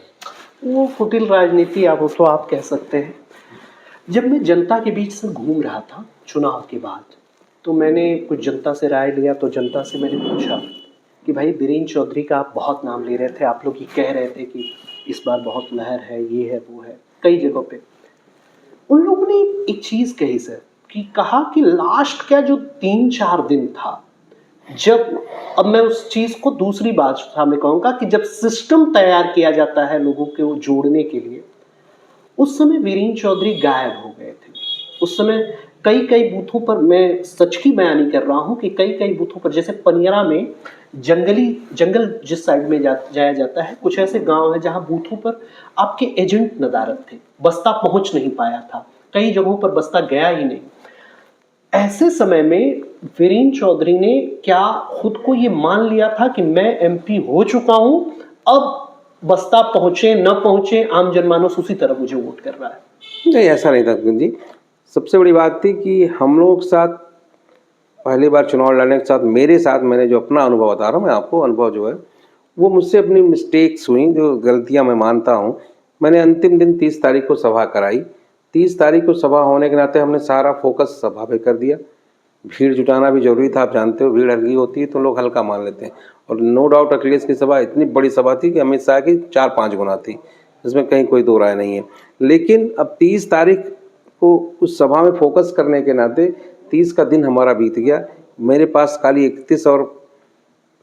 वो कुटिल राजनीति आप तो आप कह सकते हैं। जब मैं जनता के बीच से घूम रहा था चुनाव के बाद, तो मैंने कुछ जनता से राय लिया। तो जनता से मैंने पूछा कि भाई वीरेंद्र चौधरी का आप बहुत नाम ले रहे थे, आप लोग ये कह रहे थे कि इस बार बहुत लहर है, ये है वो है, कई जगहों पे उन लोगों ने एक चीज़ कही सर, कि कहा कि लास्ट का जो 3-4 दिन था, जब, अब मैं उस चीज़ को दूसरी बात सामने कहूँगा, कि जब सिस्टम तैयार किया जाता है लोगों को जोड़ने के लिए, उस समय वीरेंद्र चौधरी गायब हो गए थे। उस समय कई बूथों पर, मैं सच की बयानी कर रहा हूँ कि कई बूथों पर, जैसे पनियरा में जंगल जिस साइड में जाया जाता है, कुछ ऐसे गांव है जहां बूथों पर आपके एजेंट नदारत थे, बस्ता पहुंच नहीं पाया था, कई जगहों पर बस्ता गया ही नहीं। ऐसे समय में वीरेंद्र चौधरी ने क्या खुद को ये मान लिया था कि मैं एमपी हो चुका हूं, अब बस्ता पहुंचे न पहुंचे आम जनमानस उसी तरह मुझे वोट कर रहा है? नहीं, ऐसा नहीं था जी। सबसे बड़ी बात थी कि हम लोग के साथ पहली बार चुनाव लड़ने के साथ, मेरे साथ, मैंने जो अपना अनुभव बता रहा हूँ मैं आपको, अनुभव जो है वो मुझसे अपनी मिस्टेक्स हुई, जो गलतियाँ मैं मानता हूँ। मैंने अंतिम दिन 30 तारीख को सभा कराई। 30 तारीख को सभा होने के नाते हमने सारा फोकस सभा पे कर दिया। भीड़ जुटाना भी जरूरी था, आप जानते हो भीड़ हल्की होती है तो लोग हल्का मान लेते हैं। और नो डाउट अखिलेश की सभा इतनी बड़ी सभा थी कि अमित शाह की 4-5 गुना थी, इसमें कहीं कोई दो राय नहीं है। लेकिन अब 30 तारीख को उस सभा में फोकस करने के नाते 30 का दिन हमारा बीत गया। मेरे पास खाली 31 और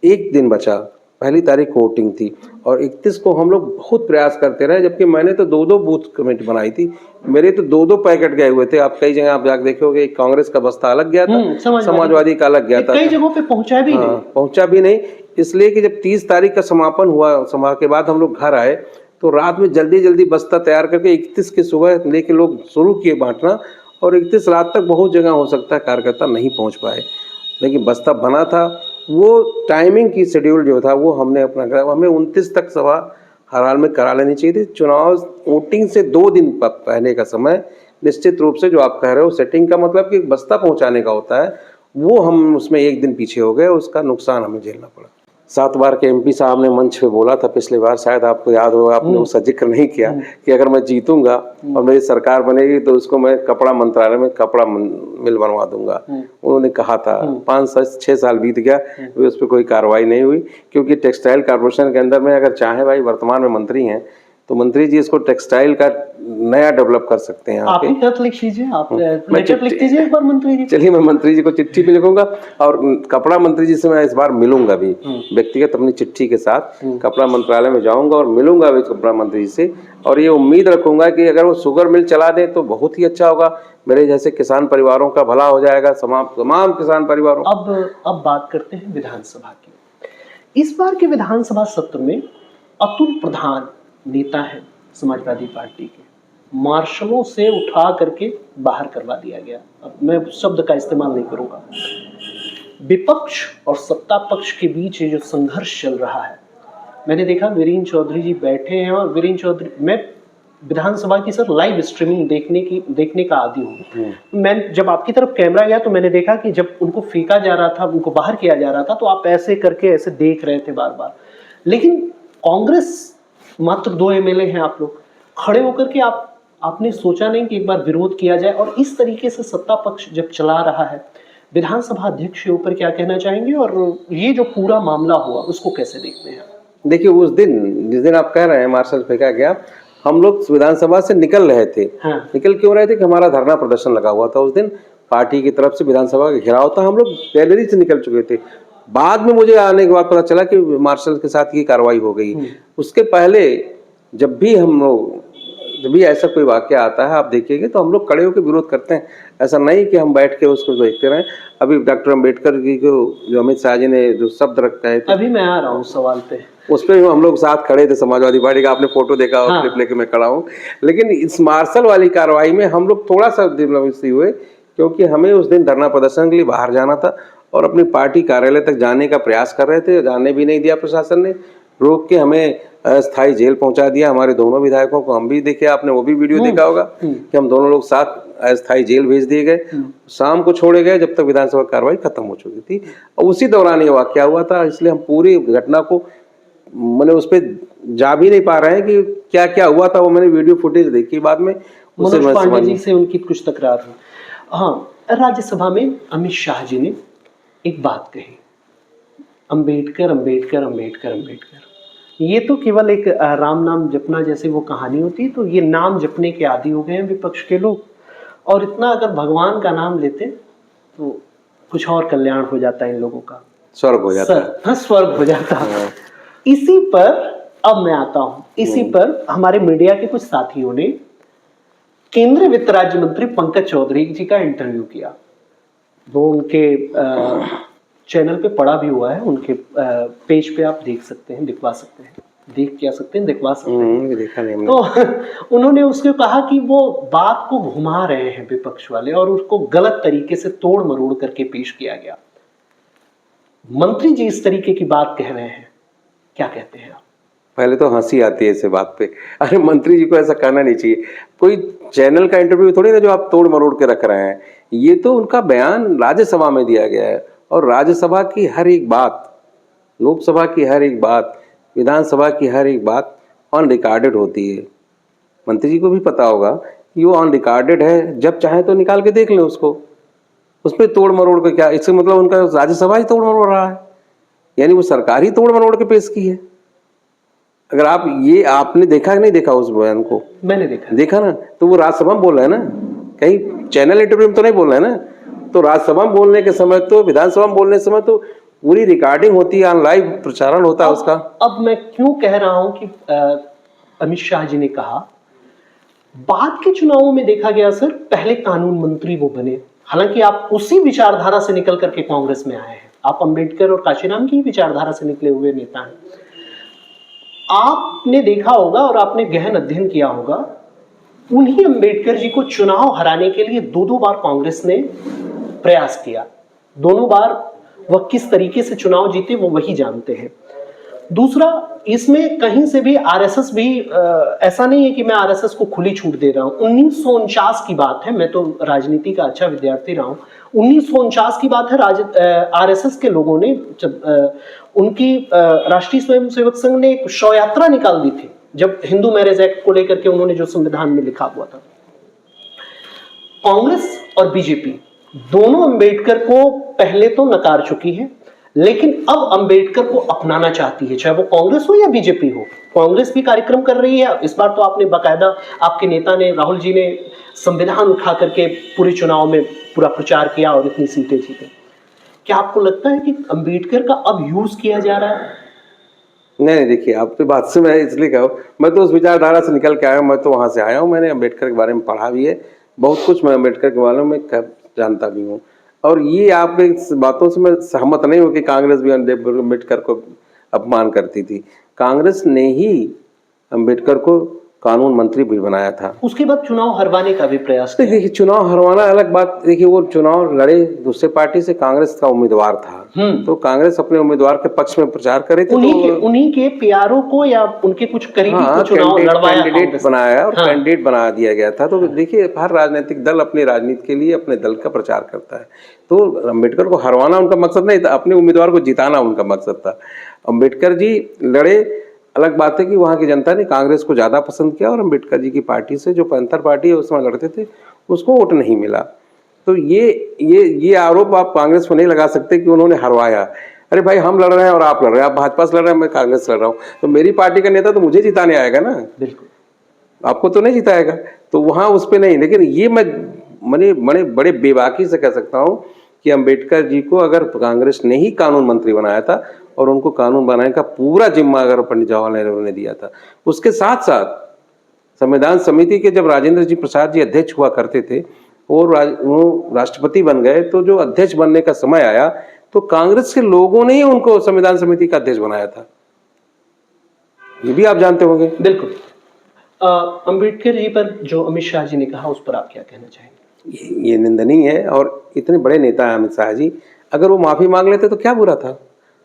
1 दिन बचा। पहली तारीख को वोटिंग थी और 31 को हम लोग बहुत प्रयास करते रहे, जबकि मैंने तो 2-2 बूथ कमेटी बनाई थी। मेरे तो 2-2 पैकेट गए हुए थे। आप कई जगह आप जाकर देखोगे, कांग्रेस का बस्ता अलग गया था, समाजवादी का अलग गया था, कई जगहों पे पहुंचा भी नहीं। इसलिए कि जब 30 तारीख का समापन हुआ, सभा के बाद हम लोग घर आए तो रात में जल्दी बस्ता तैयार करके 31 की सुबह लेके लोग शुरू किए बांटना। और 31 रात तक बहुत जगह हो सकता है कार्यकर्ता नहीं पहुंच पाए, लेकिन बस्ता बना था। वो टाइमिंग की शेड्यूल जो था वो हमने अपना करा। हमें 29 तक सभा हर हाल में करा लेनी चाहिए थी। चुनाव वोटिंग से 2 दिन पहले का समय निश्चित रूप से जो आप कह रहे हो सेटिंग का मतलब कि बस्ता पहुंचाने का होता है, वो हम उसमें 1 दिन पीछे हो गए, उसका नुकसान हमें झेलना पड़ा। 7 बार के एमपी साहब ने मंच पे बोला था पिछली बार, शायद आपको याद होगा, आपने उसका जिक्र नहीं किया कि अगर मैं जीतूंगा और मेरी सरकार बनेगी तो उसको मैं कपड़ा मंत्रालय में कपड़ा मिल बनवा दूंगा। उन्होंने कहा था। 5-6 साल बीत गया, उस पर कोई कार्रवाई नहीं हुई, क्योंकि टेक्सटाइल कॉर्पोरेशन के अंदर में अगर चाहे भाई वर्तमान में मंत्री हैं तो मंत्री जी इसको टेक्सटाइल का नया डेवलप कर सकते हैं। आप ही खत लिख लीजिए, आप लेटर लिख दीजिए एक बार मंत्री जी। चलिए, मैं मंत्री जी को चिट्ठी भी लिखूंगा और कपड़ा मंत्री जी से मैं इस बार मिलूंगा भी व्यक्तिगत अपनी चिट्ठी के साथ। कपड़ा मंत्रालय में जाऊंगा और मिलूंगा भी कपड़ा मंत्री जी से, और ये उम्मीद रखूंगा कि अगर वो शुगर मिल चला दें तो बहुत ही अच्छा होगा। मेरे जैसे किसान परिवारों का भला हो जाएगा, तमाम किसान परिवारों। अब बात करते हैं विधानसभा की। इस बार के विधानसभा सत्र में अतुल प्रधान नेता है समाजवादी पार्टी के, मार्शलों से उठा करके बाहर करवा दिया गया। अब मैं शब्द का इस्तेमाल नहीं करूंगा। विपक्ष और सत्ता पक्ष के बीच ये जो संघर्ष चल रहा है, मैंने देखा वीरेंद्र चौधरी जी बैठे हैं, और वीरेंद्र चौधरी, मैं विधानसभा की सर लाइव स्ट्रीमिंग देखने का आदी हूँ। मैं जब आपकी तरफ कैमरा गया तो मैंने देखा कि जब उनको फेंका जा रहा था, उनको बाहर किया जा रहा था, तो आप ऐसे करके ऐसे देख रहे थे बार बार। लेकिन कांग्रेस मात्र 2 एमएलए हैं, आप लोग खड़े होकर के आपने सोचा नहीं कि एक बार विरोध किया जाए? और इस तरीके से सत्ता पक्ष जब चला रहा है, विधानसभा अध्यक्ष के ऊपर क्या कहना चाहेंगे, और ये जो पूरा मामला हुआ उसको कैसे देखते हैं? देखिए, उस दिन जिस दिन आप कह रहे हैं मार्शल फेंका गया, हम लोग विधानसभा से निकल रहे थे। हाँ। निकल क्यों रहे थे कि हमारा धरना प्रदर्शन लगा हुआ था उस दिन, पार्टी की तरफ से विधानसभा का घेराव था। हम लोग गैलरी से निकल चुके थे। बाद में मुझे आने के बाद पता चला कि मार्शल के साथ ये कार्रवाई हो गई। उसके पहले जब भी ऐसा कोई वाक्य आता है, आप देखिएगा तो हम लोग खड़े होकर विरोध करते हैं। ऐसा नहीं कि हम बैठ के उसको देखते रहें। अभी डॉक्टर अम्बेडकर जी को जो अमित शाह जी ने जो शब्द रखे थे, अभी मैं आ रहा हूँ सवाल पे, उस पर हम लोग साथ खड़े थे समाजवादी पार्टी का। आपने फोटो देखा हो, क्लिप लेके मैं खड़ा हूँ। लेकिन इस मार्शल वाली कार्रवाई में हम लोग थोड़ा सा दिलमसी हुए, क्योंकि हमें उस दिन धरना प्रदर्शन के लिए बाहर जाना था और अपनी पार्टी कार्यालय तक जाने का प्रयास कर रहे थे। जाने भी नहीं दिया प्रशासन ने, रोक के हमें अस्थायी जेल पहुंचा दिया। हमारे दोनों विधायकों को हम भी देखे, आपने वो भी वीडियो देखा होगा कि हम दोनों लोग साथ अस्थायी जेल भेज दिए गए। शाम को छोड़े गए जब तक विधानसभा कार्रवाई खत्म हो चुकी थी, और उसी दौरान ये वाकया हुआ था। इसलिए हम पूरी घटना को मैंने उस पर जा भी नहीं पा रहे हैं कि क्या क्या हुआ था। वो मैंने वीडियो फुटेज देखी बाद में, मनोज पांडे जी से उनकी कुछ तकरार हुई। हाँ, राज्यसभा में अमित शाह जी ने एक बात कही, अंबेडकर अंबेडकर अंबेडकर अंबेडकर। ये तो केवल एक राम नाम जपना जैसे वो कहानी होती है, तो ये नाम जपने के आदी हो गए हैं विपक्ष के लोग। और इतना अगर भगवान का नाम लेते तो कुछ और कल्याण हो जाता है इन लोगों का, स्वर्ग हो जाता है। हाँ, स्वर्ग हो जाता है। इसी पर अब मैं आता हूं, इसी पर हमारे मीडिया के कुछ साथियों ने केंद्रीय वित्त राज्य मंत्री पंकज चौधरी जी का इंटरव्यू किया। वो उनके चैनल पे पड़ा भी हुआ है, उनके पेज पे आप देख सकते हैं, दिखवा सकते हैं, दिखवा सकते हैं। देखा नहीं हमने। तो उन्होंने उसको कहा कि वो बात को घुमा रहे हैं विपक्ष वाले, और उसको गलत तरीके से तोड़ मरोड़ करके पेश किया गया। मंत्री जी इस तरीके की बात कह रहे हैं, क्या कहते हैं आप? पहले तो हंसी आती है इस बात पे। अरे मंत्री जी को ऐसा करना नहीं चाहिए। कोई चैनल का इंटरव्यू थोड़ी ना जो आप तोड़ मरोड़ के रख रहे हैं। ये तो उनका बयान राज्यसभा में दिया गया है, और राज्यसभा की हर एक बात, लोकसभा की हर एक बात, विधानसभा की हर एक बात ऑन रिकॉर्डेड होती है। मंत्री जी को भी पता होगा कि वो ऑन रिकॉर्डेड है, जब चाहे तो निकाल के देख लें उसको। उस पर तोड़ मरोड़ के क्या, इससे मतलब उनका राज्यसभा ही तोड़ मरोड़ रहा है, यानी वो सरकार ही तोड़ मरोड़ के पेश की है। अगर आप ये आपने देखा कि नहीं देखा उस बयान को? मैंने देखा ना, तो वो राज्यसभा में बोल रहे हैं ना, कहीं चैनल इंटरव्यू में तो नहीं बोल रहे हैं ना। तो राज्यसभा में बोलने के समय तो, विधानसभा में बोलने के समय तो पूरी रिकॉर्डिंग होती है, ऑन लाइव प्रचारण होता है उसका। अब मैं क्यों कह रहा हूं कि अमित शाह जी ने कहा, बाद के चुनावों में देखा गया सर, पहले कानून मंत्री वो बने, हालांकि आप उसी विचारधारा से निकल करके कांग्रेस में आए हैं। आप अंबेडकर और काशीराम की विचारधारा से निकले हुए नेता हैं। आपने देखा होगा और आपने गहन अध्ययन किया होगा, उन्हीं अंबेडकर जी को चुनाव हराने के लिए दो बार कांग्रेस ने प्रयास किया। दोनों बार वह किस तरीके से चुनाव जीते वो वही जानते हैं। दूसरा, इसमें कहीं से भी आरएसएस भी ऐसा नहीं है कि मैं आरएसएस को खुली छूट दे रहा हूं। 1949 की बात है, मैं तो राजनीति का अच्छा विद्यार्थी रहा हूं। 1949 की बात है, आरएसएस के लोगों ने उनकी राष्ट्रीय स्वयंसेवक संघ ने एक शव यात्रा निकाल दी थी जब हिंदू मैरिज एक्ट को लेकर के उन्होंने जो संविधान में लिखा हुआ था। कांग्रेस और बीजेपी दोनों अंबेडकर को पहले तो नकार चुकी है, लेकिन अब अंबेडकर को अपनाना चाहती है, चाहे वो कांग्रेस हो या बीजेपी हो। कांग्रेस भी कार्यक्रम कर रही है। इस बार तो आपने बाकायदा, आपके नेता ने, राहुल जी ने संविधान उठा करके पूरे चुनाव में पूरा प्रचार किया और इतनी सीटें जीते। क्या आपको लगता है कि अंबेडकर का अब यूज किया जा रहा है? नहीं, देखिए आपकी बात से मैं इसलिए कहूँ, मैं तो उस विचारधारा से निकल के आया हूँ, मैं तो वहाँ से आया हूँ, मैंने अंबेडकर के बारे में पढ़ा भी है, बहुत कुछ मैं अंबेडकर के बारे में जानता भी हूँ। और ये आपके बातों से मैं सहमत नहीं हूँ कि कांग्रेस भी अंबेडकर को अपमान करती थी। कांग्रेस ने ही अंबेडकर को कानून मंत्री भी बनाया था। उसके बाद चुनाव हरवाने का भी प्रयास किया। देखिए, चुनाव हरवाना अलग बात। देखिए, वो चुनाव लड़े दूसरे पार्टी से, कांग्रेस का उम्मीदवार था, तो कांग्रेस अपने उम्मीदवार के पक्ष में प्रचार करे थे। उन्हीं के प्यारों को या उनके कुछ करीबी को चुनाव लड़वाया, कैंडिडेट बनाया और कैंडिडेट बना दिया गया था। तो देखिए, हर राजनीतिक दल अपनी राजनीति के लिए अपने दल का प्रचार करता है। तो अम्बेडकर को हरवाना उनका मकसद नहीं था, अपने उम्मीदवार को जिताना उनका मकसद था। अम्बेडकर जी लड़े, अलग बात है कि वहाँ की जनता ने कांग्रेस को ज़्यादा पसंद किया और अंबेडकर जी की पार्टी से, जो पैंथर पार्टी है उसमें लड़ते थे, उसको वोट नहीं मिला। तो ये आरोप आप कांग्रेस को नहीं लगा सकते कि उन्होंने हरवाया। अरे भाई, हम लड़ रहे हैं और आप लड़ रहे हैं, आप भाजपा से लड़ रहे हैं, मैं कांग्रेस से लड़ रहा हूँ, तो मेरी पार्टी का नेता तो मुझे जिताने आएगा ना, बिल्कुल, आपको तो नहीं जिताएगा। तो वहाँ उस पर नहीं, लेकिन ये मैं बड़े बेबाकी से कह सकता हूँ कि अंबेडकर जी को अगर कांग्रेस ने ही कानून मंत्री बनाया था और उनको कानून बनाने का पूरा जिम्मा अगर पंडित जवाहरलाल नेहरू ने दिया था, उसके साथ साथ संविधान समिति के जब राजेंद्र जी प्रसाद जी अध्यक्ष हुआ करते थे और वो राष्ट्रपति बन गए, तो जो अध्यक्ष बनने का समय आया तो कांग्रेस के लोगों ने ही उनको संविधान समिति का अध्यक्ष बनाया था। ये भी आप जानते होंगे। बिल्कुल। अंबेडकर जी पर जो अमित शाह जी ने कहा, उस पर आप क्या कहना चाहेंगे? ये निंदनीय है। और इतने बड़े नेता है अमित शाह जी, अगर वो माफी मांग लेते तो क्या बुरा था।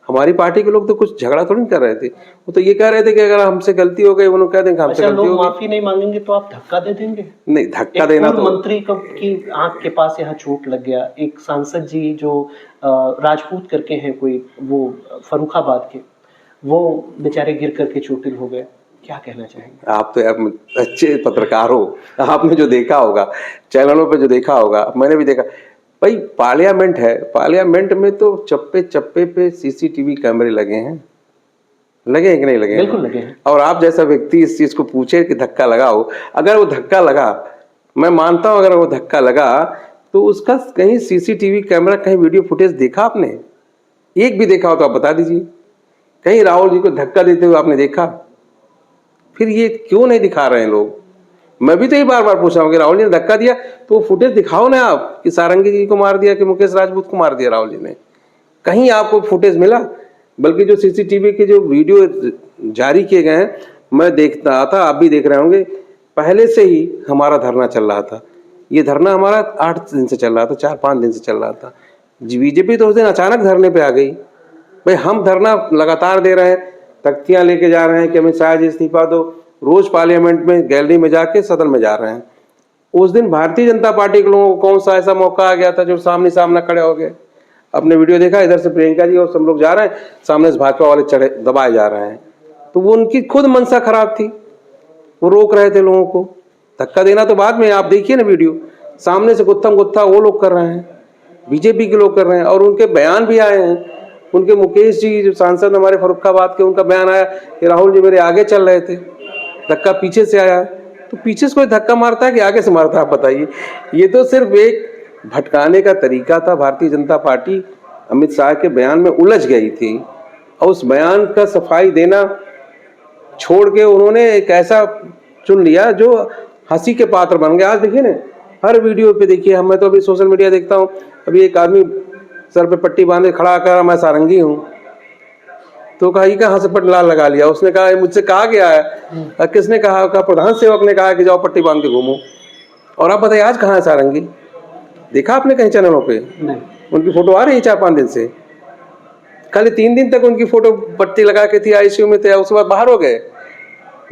हमारी पार्टी के लोग तो कुछ झगड़ा थोड़ी कर रहे थे, वो तो ये कह रहे थे कि अगर हमसे गलती हो गई, वो लोग कह देंगे हमसे गलती हो गई। माफी नहीं मांगेंगे तो आप धक्का दे देंगे? नहीं, धक्का देना तो मंत्री की आंख के पास यहाँ चोट लग गया। एक सांसद जी जो राजपूत करके हैं कोई, वो फर्रुखाबाद के, वो बेचारे गिर करके चोटिल हो गए। क्या कहना चाहेंगे? आप तो यार अच्छे पत्रकार हो, आपने जो देखा होगा चैनलों पे, जो देखा होगा, मैंने भी देखा भाई, पार्लियामेंट है, पार्लियामेंट में तो चप्पे चप्पे पे सीसीटीवी कैमरे लगे हैं। लगे हैं कि नहीं लगे? बिल्कुल लगे हैं। और आप जैसा व्यक्ति इस चीज को पूछे कि धक्का लगाओ, अगर वो धक्का लगा, मैं मानता हूं अगर वो धक्का लगा, तो उसका कहीं सीसीटीवी कैमरा, कहीं वीडियो फुटेज देखा आपने? एक भी देखा हो तो आप बता दीजिए। कहीं राहुल जी को धक्का देते हुए आपने देखा? फिर ये क्यों नहीं दिखा रहे हैं लोग? मैं भी तो ये बार बार पूछ रहा हूँ कि राहुल जी ने धक्का दिया तो फुटेज दिखाओ ना आप, कि सारंगी जी को मार दिया, कि मुकेश राजपूत को मार दिया राहुल जी ने। कहीं आपको फुटेज मिला? बल्कि जो सीसीटीवी के जो वीडियो जारी किए गए हैं, मैं देखता था, आप भी देख रहे होंगे, पहले से ही हमारा धरना चल रहा था। ये धरना हमारा 8 दिन से चल रहा था, 4-5 दिन से चल रहा था। बीजेपी तो उस दिन अचानक धरने पे आ गई। भाई, हम धरना लगातार दे रहे हैं, तख्तियां लेके जा रहे हैं कि अमित शाह जी इस्तीफा दो, रोज पार्लियामेंट में गैलरी में जाके सदन में जा रहे हैं। उस दिन भारतीय जनता पार्टी के लोगों को कौन सा ऐसा मौका आ गया था जो सामने सामना खड़े हो गए? अपने वीडियो देखा, इधर से प्रियंका जी और सब लोग जा रहे हैं, सामने से भाजपा वाले चढ़े दबाए जा रहे हैं। तो वो उनकी खुद मनसा खराब थी, वो रोक रहे थे लोगों को। धक्का देना तो बाद में, आप देखिए ना वीडियो, सामने से गुत्थम गुत्था वो लोग कर रहे हैं, बीजेपी के लोग कर रहे हैं। और उनके बयान भी आए हैं, उनके मुकेश जी जो सांसद हमारे फर्रुखाबाद के, उनका बयान आया कि राहुल जी मेरे आगे चल रहे थे, धक्का पीछे से आया। तो पीछे से कोई धक्का मारता है कि आगे से मारता है, आप बताइए? ये तो सिर्फ एक भटकाने का तरीका था। भारतीय जनता पार्टी अमित शाह के बयान में उलझ गई थी और उस बयान का सफाई देना छोड़ के उन्होंने एक ऐसा चुन लिया जो हंसी के पात्र बन गया। आज देखिए ना, हर वीडियो पे देखिए, मैं तो अभी सोशल मीडिया देखता हूँ, अभी एक आदमी सर पे पट्टी बांधे खड़ा कर, मैं सारंगी हूँ। तो कहा ये कहाँ से पटलाल लगा लिया? उसने कहा ये मुझसे कहा गया है। किसने कहा? प्रधान सेवक ने कहा कि जाओ पट्टी बांध के घूमो। और आप बताइए आज कहाँ है सारंगी? देखा आपने कहीं चैनलों पे? नहीं। उनकी फोटो आ रही है 4-5 दिन से। खाली 3 दिन तक उनकी फोटो पट्टी लगा के थी, आईसीयू में थे, उसके बाद बाहर हो गए।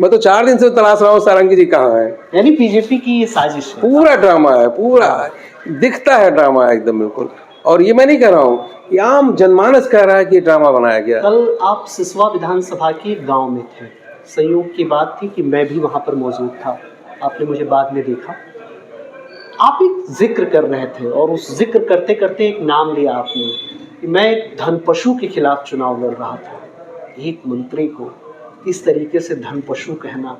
मैं तो 4 दिन से तलाश रहा हूँ सारंगी जी कहाँ है। यानी बीजेपी की ये साजिश है। पूरा ड्रामा है, पूरा दिखता है ड्रामा है एकदम बिल्कुल। और ये मैं नहीं कह रहा हूँ, ये आम जनमानस कह रहा है कि ड्रामा बनाया गया। कल आप सिसवा विधानसभा के गांव में थे, संयोग की बात थी कि मैं भी वहां पर मौजूद था, आपने मुझे बाद में देखा। आप एक जिक्र कर रहे थे और उस जिक्र करते करते एक नाम लिया आपने कि मैं एक धनपशु के खिलाफ चुनाव लड़ रहा था। एक मंत्री को इस तरीके से धनपशु कहना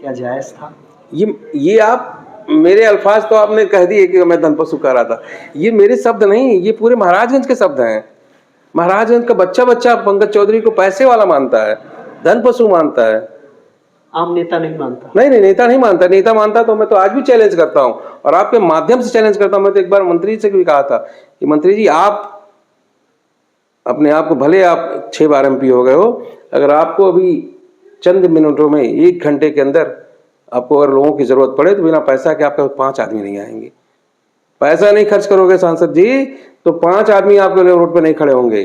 क्या जायज था? ये आप मेरे अल्फाज तो आपने कह दिए कि मैं धनपशु कह रहा था। ये मेरे शब्द नहीं, ये पूरे महाराजगंज के शब्द हैं। महाराजगंज का बच्चा बच्चा पंकज चौधरी को पैसे वाला मानता है, धनपशु मानता है। आम नेता नहीं मानता। नहीं, नेता नहीं मानता। नेता मानता तो मैं तो आज भी चैलेंज करता हूं और आपके माध्यम से चैलेंज करता हूं। मैं तो एक बार मंत्री से भी कहा था कि मंत्री जी आप अपने आप को, भले आप 6 बार MP हो गए हो, अगर आपको अभी चंद मिनटों में 1 घंटे के अंदर आपको अगर लोगों की जरूरत पड़े तो बिना पैसा के आपके 5 आदमी नहीं आएंगे। पैसा नहीं खर्च करोगे सांसद जी तो 5 आदमी आपके लिए रोड पे नहीं खड़े होंगे।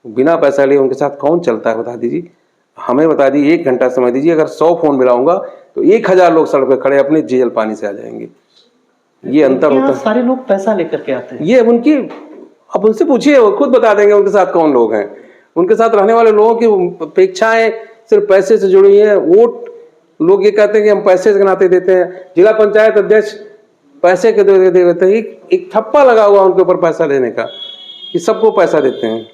बिना पैसा लिए उनके साथ कौन चलता है बता दीजिए? हमें बता दीजिए, 1 घंटा समय दीजिए, अगर 100 फोन मिलाऊंगा तो 1000 लोग सड़क पे खड़े अपने जेल पानी से आ जाएंगे। ये अंतर होता है। सारे लोग पैसा लेकर के आते हैं। ये उनकी, अब उनसे पूछिए, वो खुद बता देंगे उनके साथ कौन लोग हैं। उनके साथ रहने वाले लोगों की अपेक्षाएं सिर्फ पैसे से जुड़ी है। वोट लोग ये कहते हैं कि हम पैसे के नाते देते हैं। जिला पंचायत अध्यक्ष पैसे के दे देते हैं। एक ठप्पा लगा हुआ उनके ऊपर पैसा देने का कि सबको पैसा देते हैं।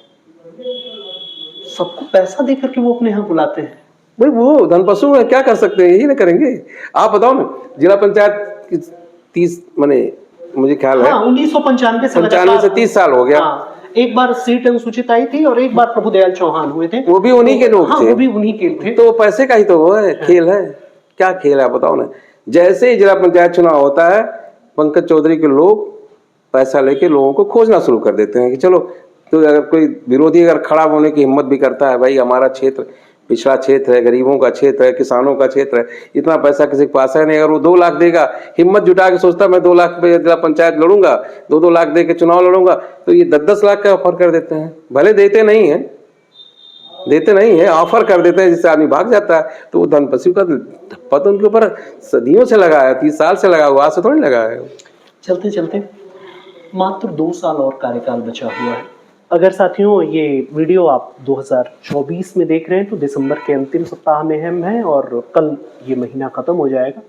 सबको पैसा देकर के वो अपने यहाँ बुलाते हैं। भाई वो धनपशु है, क्या कर सकते हैं? यही ना करेंगे। आप बताओ ना, जिला पंचायत की 30 माने मुझे ख्याल है 1995 से 30 साल हो गया। एक बार सीट अनुसूचित आई थी और एक बार प्रभुदयाल चौहान हुए थे, वो भी उन्हीं के लोग थे। वो भी उन्हीं के थे। तो पैसे का ही तो वो है, खेल है। क्या खेल है बताओ ना? जैसे ही जिला पंचायत चुनाव होता है, पंकज चौधरी के लोग पैसा लेके लोगों को खोजना शुरू कर देते हैं कि चलो, तो अगर कोई विरोधी अगर खड़ा होने की हिम्मत भी करता है, भाई हमारा क्षेत्र पिछड़ा क्षेत्र है, गरीबों का क्षेत्र है, किसानों का क्षेत्र है, इतना पैसा किसी के पास है नहीं। अगर वो 2 लाख देगा, हिम्मत जुटा के सोचता मैं 2 लाख पे जिला पंचायत लड़ूंगा, 2-2 लाख दे के चुनाव लड़ूंगा, तो ये 10-10 लाख का ऑफर कर देते हैं। भले देते नहीं है, ऑफर कर देते हैं, जिससे आदमी भाग जाता है। तो वो धनपशु का धप्पा तो उनके ऊपर सदियों से लगा है, 30 साल से लगा हुआ, आज से थोड़ी लगा है। चलते चलते मात्र 2 साल और कार्यकाल बचा हुआ है। अगर साथियों ये वीडियो आप 2024 में देख रहे हैं तो दिसंबर के अंतिम सप्ताह में हम हैं और कल ये महीना खत्म हो जाएगा।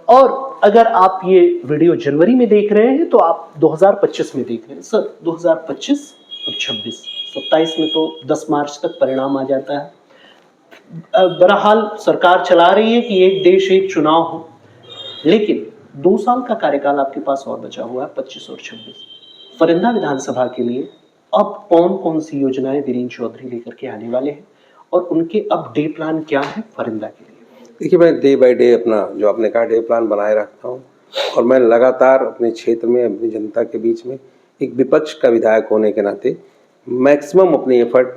और अगर आप ये वीडियो जनवरी में देख रहे हैं तो आप 2025 में देख रहे हैं। सर 2025 और 26, 27 में तो 10 मार्च तक परिणाम आ जाता है। बहरहाल सरकार चला रही है कि एक देश एक चुनाव हो, लेकिन 2 साल का कार्यकाल आपके पास और बचा हुआ है, 25 और 26। फरिंदा विधानसभा के लिए अब कौन कौन सी योजनाएं वीरेंद्र चौधरी लेकर के आने वाले हैं और उनके अब डे प्लान क्या है फरिंदा के लिए? देखिए, मैं डे बाय डे अपना जो आपने कहा डे प्लान बनाए रखता हूँ और मैं लगातार अपने क्षेत्र में, अपनी जनता के बीच में एक विपक्ष का विधायक होने के नाते मैक्सिमम अपनी एफर्ट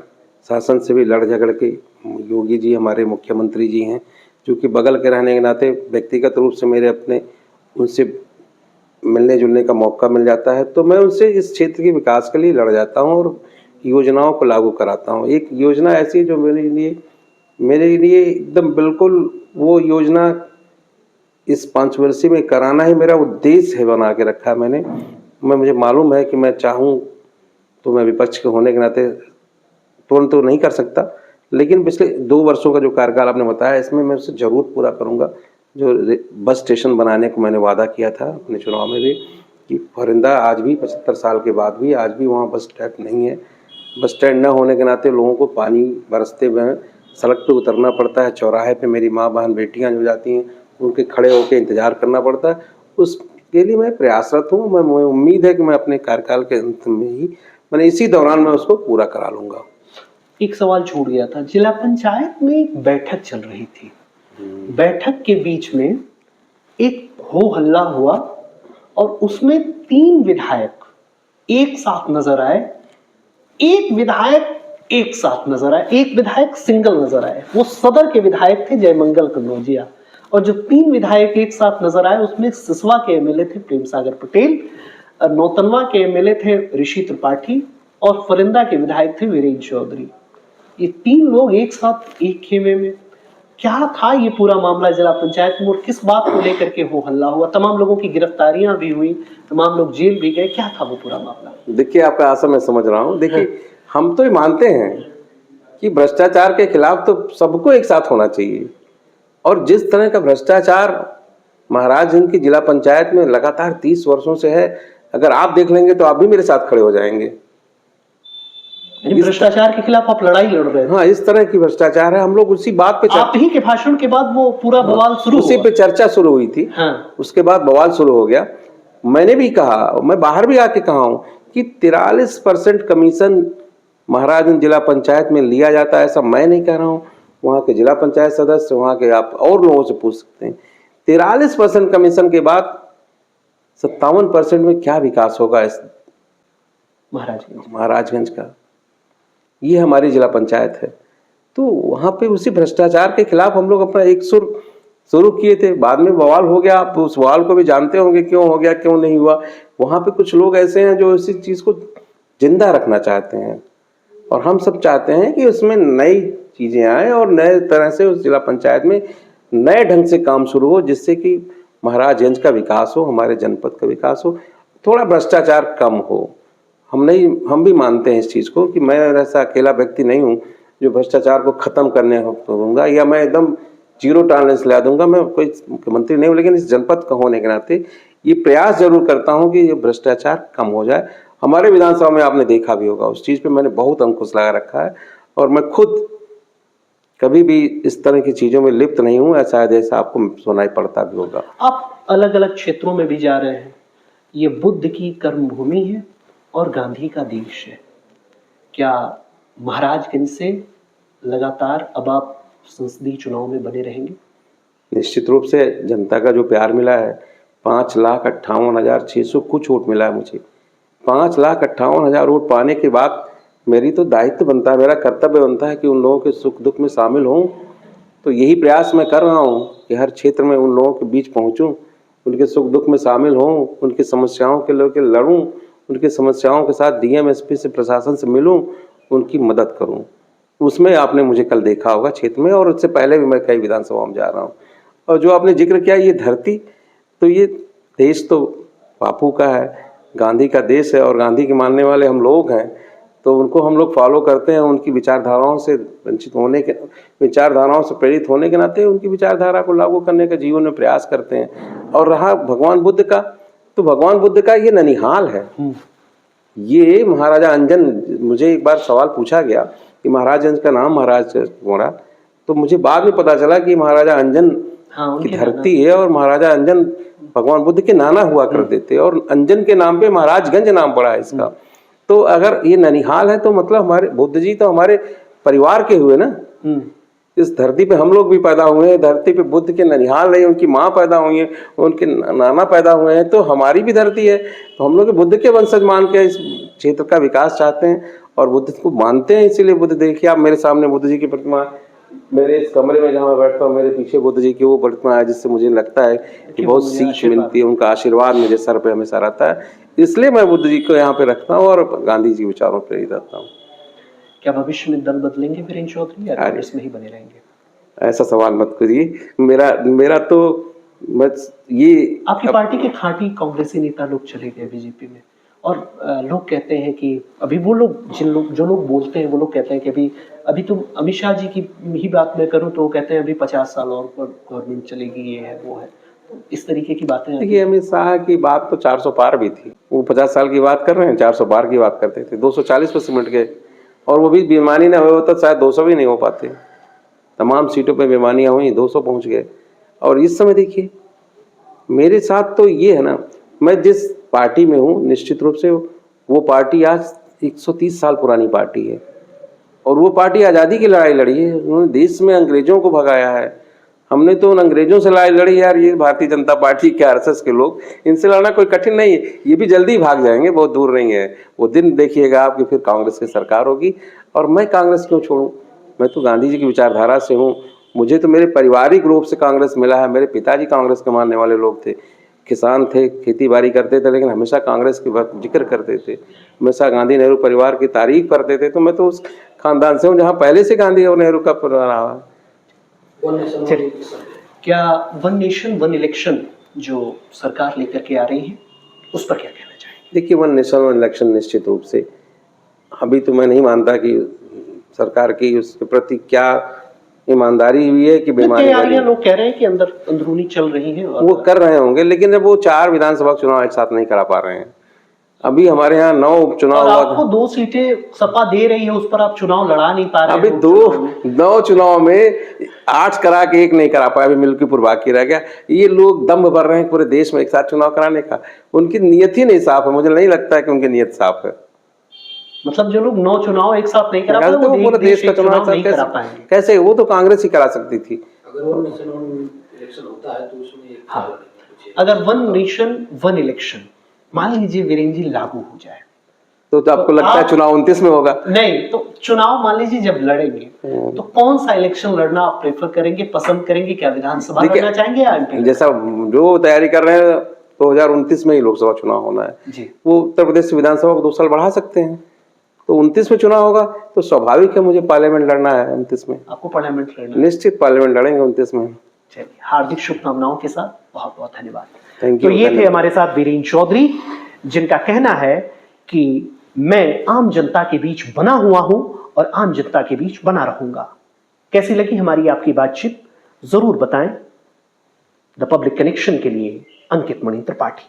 शासन से भी लड़ झगड़ के, योगी जी हमारे मुख्यमंत्री जी हैं जो कि बगल के रहने के नाते व्यक्तिगत रूप से मेरे अपने उनसे मिलने जुलने का मौका मिल जाता है, तो मैं उनसे इस क्षेत्र के विकास के लिए लड़ जाता हूं और योजनाओं को लागू कराता हूं। एक योजना ऐसी है जो मेरे लिए एकदम बिल्कुल वो योजना इस 5 वर्षीय में कराना ही मेरा उद्देश्य है, बना के रखा है मैंने। मुझे मालूम है कि मैं चाहूँ तो मैं विपक्ष के होने के नाते तुरंत तो नहीं कर सकता, लेकिन पिछले 2 वर्षों का जो कार्यकाल आपने बताया इसमें मैं उसे जरूर पूरा करूँगा। जो बस स्टेशन बनाने को मैंने वादा किया था अपने चुनाव में भी कि फरिंदा आज भी 75 साल के बाद भी आज भी वहाँ बस स्टैंड नहीं है। बस स्टैंड न होने के नाते लोगों को पानी बरसते हुए सड़क पे उतरना पड़ता है। चौराहे पे मेरी माँ बहन बेटियाँ जो जाती हैं उनके खड़े होकर इंतजार करना पड़ता है। उसके लिए मैं प्रयासरत हूँ। मैं उम्मीद है कि मैं अपने कार्यकाल के अंत में ही मैंने इसी दौरान मैं उसको पूरा करा लूँगा। एक सवाल छूट गया था, जिला पंचायत में एक बैठक चल रही थी, बैठक के बीच में एक हो हल्ला हुआ और उसमें 3 विधायक एक साथ नजर आए। एक विधायक एक साथ नजर आए, एक विधायक सिंगल नजर आए, वो सदर के विधायक थे जयमंगल कन्नौजिया। और जो 3 विधायक एक साथ नजर आए उसमें सिसवा के एमएलए थे प्रेम सागर पटेल, नौतनवा के एमएलए थे ऋषि त्रिपाठी और फरिंदा के विधायक थे वीरेंद्र चौधरी। ये 3 लोग एक साथ एक खेमे में। क्या था ये पूरा मामला जिला पंचायत में और किस बात को लेकर के हो हल्ला हुआ? तमाम लोगों की गिरफ्तारियां भी हुई, तमाम लोग जेल भी गए, क्या था वो पूरा मामला? देखिए, आपका आशा मैं समझ रहा हूँ। देखिए, हम तो ये मानते हैं कि भ्रष्टाचार के खिलाफ तो सबको एक साथ होना चाहिए, और जिस तरह का भ्रष्टाचार महाराजगंज की जिला पंचायत में लगातार 30 वर्षों से है, अगर आप देख लेंगे तो आप भी मेरे साथ खड़े हो जाएंगे। भ्रष्टाचार के खिलाफ आप लड़ाई लड़ रहे थे। हाँ, इस तरह की भ्रष्टाचार है। हम लोग उसी बात पे आप ही के भाषण के बाद वो पूरा बवाल शुरू उसी हुआ। पे चर्चा शुरू हुई थी। हाँ। उसके बाद बवाल शुरू हो गया। मैंने भी कहा, मैं बाहर भी आके कहा हूं कि 43% कमीशन महाराजगंज जिला पंचायत में लिया जाता है। ऐसा मैं नहीं कह रहा हूँ, वहाँ के जिला पंचायत सदस्य, वहाँ के आप और लोगों से पूछ सकते हैं। 43% कमीशन के बाद 57% में क्या विकास होगा इस महाराजगंज का? ये हमारी जिला पंचायत है। तो वहाँ पे उसी भ्रष्टाचार के खिलाफ हम लोग अपना एक सुर शुरू किए थे। बाद में बवाल हो गया, आप उस बवाल को भी जानते होंगे क्यों हो गया, क्यों नहीं हुआ। वहाँ पे कुछ लोग ऐसे हैं जो इसी चीज़ को जिंदा रखना चाहते हैं, और हम सब चाहते हैं कि उसमें नई चीज़ें आए और नए तरह से उस जिला पंचायत में नए ढंग से काम शुरू हो, जिससे कि महाराजगंज का विकास हो, हमारे जनपद का विकास हो, थोड़ा भ्रष्टाचार कम हो। हम भी मानते हैं इस चीज़ को कि मैं ऐसा अकेला व्यक्ति नहीं हूँ जो भ्रष्टाचार को ख़त्म करने दूंगा या मैं एकदम जीरो टॉलरेंस ला दूंगा। मैं कोई मुख्यमंत्री नहीं हूँ, लेकिन इस जनपद का होने के नाते ये प्रयास जरूर करता हूँ कि ये भ्रष्टाचार कम हो जाए। हमारे विधानसभा में आपने देखा भी होगा, उस चीज़ पे मैंने बहुत अंकुश लगा रखा है, और मैं खुद कभी भी इस तरह की चीज़ों में लिप्त नहीं हूँ। ऐसा जैसा आपको सुनाई पड़ता भी होगा। आप अलग अलग क्षेत्रों में भी जा रहे हैं। ये बुद्ध की कर्म भूमि है और गांधी का देश है। क्या महाराजगंज से लगातार अब आप संसदीय चुनाव में बने रहेंगे? निश्चित रूप से जनता का जो प्यार मिला है, 5,58,600 कुछ वोट मिला है मुझे। 5,58,000 वोट पाने के बाद मेरी तो दायित्व बनता है, मेरा कर्तव्य बनता है कि उन लोगों के सुख दुख में शामिल हूँ। तो यही प्रयास मैं कर रहा हूँ कि हर क्षेत्र में उन लोगों के बीच पहुँचूँ, उनके सुख दुख में शामिल हूँ, उनकी समस्याओं के लेकर लड़ूँ, उनकी समस्याओं के साथ डीएम एसपी से प्रशासन से मिलूँ, उनकी मदद करूँ। उसमें आपने मुझे कल देखा होगा क्षेत्र में, और उससे पहले भी मैं कई विधानसभाओं में जा रहा हूँ। और जो आपने जिक्र किया, ये धरती, तो ये देश तो बापू का है, गांधी का देश है, और गांधी के मानने वाले हम लोग हैं, तो उनको हम लोग फॉलो करते हैं। उनकी विचारधाराओं से वंचित होने के, विचारधाराओं से प्रेरित होने के नाते उनकी विचारधारा को लागू करने का जीवन में प्रयास करते हैं। और रहा भगवान बुद्ध का, तो भगवान बुद्ध का ये ननिहाल है। ये महाराजा अंजन, मुझे एक बार सवाल पूछा गया कि महाराजगंज का नाम महाराज मोड़ा, तो मुझे बाद में पता चला कि महाराजा अंजन की धरती है, और महाराजा अंजन भगवान बुद्ध के नाना हुआ करते थे, और अंजन के नाम पे महाराजगंज नाम पड़ा है इसका। तो अगर ये ननिहाल है तो मतलब हमारे बुद्ध जी तो हमारे परिवार के हुए ना। इस धरती पे हम लोग भी पैदा हुए हैं, धरती पे बुद्ध के ननिहाल नहीं, उनकी माँ पैदा हुई है, उनके नाना पैदा हुए हैं, तो हमारी भी धरती है। तो हम लोग बुद्ध के वंशज मान के इस क्षेत्र का विकास चाहते हैं और बुद्ध को मानते हैं। इसीलिए बुद्ध, देखिए आप मेरे सामने बुद्ध जी की प्रतिमा, मेरे इस कमरे में जहाँ मैं बैठता हूँ, मेरे पीछे बुद्ध जी की वो प्रतिमा है, जिससे मुझे लगता है कि बहुत सीख मिलती है, उनका आशीर्वाद मेरे सर पे हमेशा रहता है। इसलिए मैं बुद्ध जी को यहाँ पे रखता हूँ और गांधी जी विचारों पर प्रेरित रहता हूँ। क्या भविष्य में दल बदलेंगे वीरेंद्र चौधरी, या कांग्रेस में ही बने रहेंगे? ऐसा सवाल मत करिए। मेरा तो बस ये, आपकी पार्टी के खांटी कांग्रेसी नेता लोग चले गए बीजेपी में, और लोग कहते हैं कि अभी वो लोग जो लोग बोलते हैं वो लोग कहते हैं कि अभी तुम अमित शाह जी की ही बात मैं करूं तो वो कहते हैं अभी 50 साल और गवर्नमेंट चलेगी, ये है वो है। तो इस तरीके की बातें। देखिए, अमित शाह की बात तो 400 पार भी थी। वो 50 साल की बात कर रहे हैं, 400 पार की बात करते थे। 240 पर सिमट गए, और वो भी बेईमानी ना हुए तो शायद 200 भी नहीं हो पाते। तमाम सीटों पे बेईमानियां हुई, 200 पहुंच गए। और इस समय देखिए मेरे साथ तो ये है ना, मैं जिस पार्टी में हूँ, निश्चित रूप से वो पार्टी आज 130 साल पुरानी पार्टी है, और वो पार्टी आज़ादी की लड़ाई लड़ी है। उन्होंने देश में अंग्रेजों को भगाया है। हमने तो उन अंग्रेजों से लड़ाई लड़ी यार। ये भारतीय जनता पार्टी के आरएसएस के लोग, इनसे लड़ना कोई कठिन नहीं है। ये भी जल्दी भाग जाएंगे, बहुत दूर नहीं है। वो दिन देखिएगा आप कि फिर कांग्रेस की सरकार होगी। और मैं कांग्रेस क्यों छोड़ूं? मैं तो गांधी जी की विचारधारा से हूँ। मुझे तो मेरे पारिवारिक रूप से कांग्रेस मिला है। मेरे पिताजी कांग्रेस के मानने वाले लोग थे, किसान थे, खेती बाड़ी करते थे, लेकिन हमेशा कांग्रेस की जिक्र करते थे, हमेशा गांधी नेहरू परिवार की तारीफ करते थे। तो मैं तो उस खानदान से हूँ जहाँ पहले से गांधी और नेहरू का परिवार रहा है। चलिए, क्या वन नेशन वन इलेक्शन जो सरकार लेकर के आ रही है उस पर क्या कहना चाहेंगे? देखिए, वन नेशन वन इलेक्शन निश्चित रूप से अभी तो मैं नहीं मानता कि सरकार की उसके प्रति क्या ईमानदारी हुई है कि बेईमानी हुई तैयारियां है। लोग कह रहे हैं कि अंदरूनी चल रही हैं और वो कर रहे होंगे, लेकिन जब वो 4 विधानसभा चुनाव एक साथ नहीं करा पा रहे हैं। अभी हमारे यहाँ 9 उपचुनाव और हुआ आपको 2 सीटें सपा दे रही है, उस पर आप चुनाव लड़ा नहीं पा रहे अभी हैं। 9 चुनाव में 8 करा के 1 नहीं करा पाया, अभी मिल्कीपुर बाकी रह गया। ये लोग दम भर रहे हैं पूरे देश में एक साथ चुनाव कराने का। उनकी नियत ही नहीं साफ है। मुझे नहीं लगता है कि उनकी नियत साफ है। मतलब जो लोग 9 चुनाव एक साथ नहीं करा पाए, तो वो पूरे देश का चुनाव नहीं करा पाएंगे। कैसे? वो तो कांग्रेस ही करा सकती थी। अगर वन नेशन वन इलेक्शन होता है तो उसमें हाँ, अगर वन नेशन वन इलेक्शन मान लीजिए वीरेंद्र जी लागू हो जाए तो आपको लगता है चुनाव 29 में होगा? नहीं, तो चुनाव मान लीजिए जब लड़ेंगे तो कौन सा इलेक्शन लड़ना आप प्रेफर करेंगे, पसंद करेंगे? क्या विधानसभा लड़ना चाहेंगे या एमपी? जैसा जो तैयारी कर रहे हैं 2029 में ही लोकसभा चुनाव होना है जी। वो उत्तर प्रदेश विधानसभा को 2 साल बढ़ा सकते हैं। तो 29 में चुनाव होगा तो स्वाभाविक है मुझे पार्लियामेंट लड़ना है 29 में। आपको पार्लियामेंट लड़ना है? निश्चित पार्लियामेंट लड़ेंगे 29 में। चलिए, हार्दिक शुभकामनाओं के साथ बहुत बहुत धन्यवाद। थैंक तो यू। ये थे हमारे साथ वीरेंद्र चौधरी, जिनका कहना है कि मैं आम जनता के बीच बना हुआ हूं और आम जनता के बीच बना रहूंगा। कैसी लगी हमारी आपकी बातचीत जरूर बताएं। द पब्लिक कनेक्शन के लिए अंकित मणि त्रिपाठी।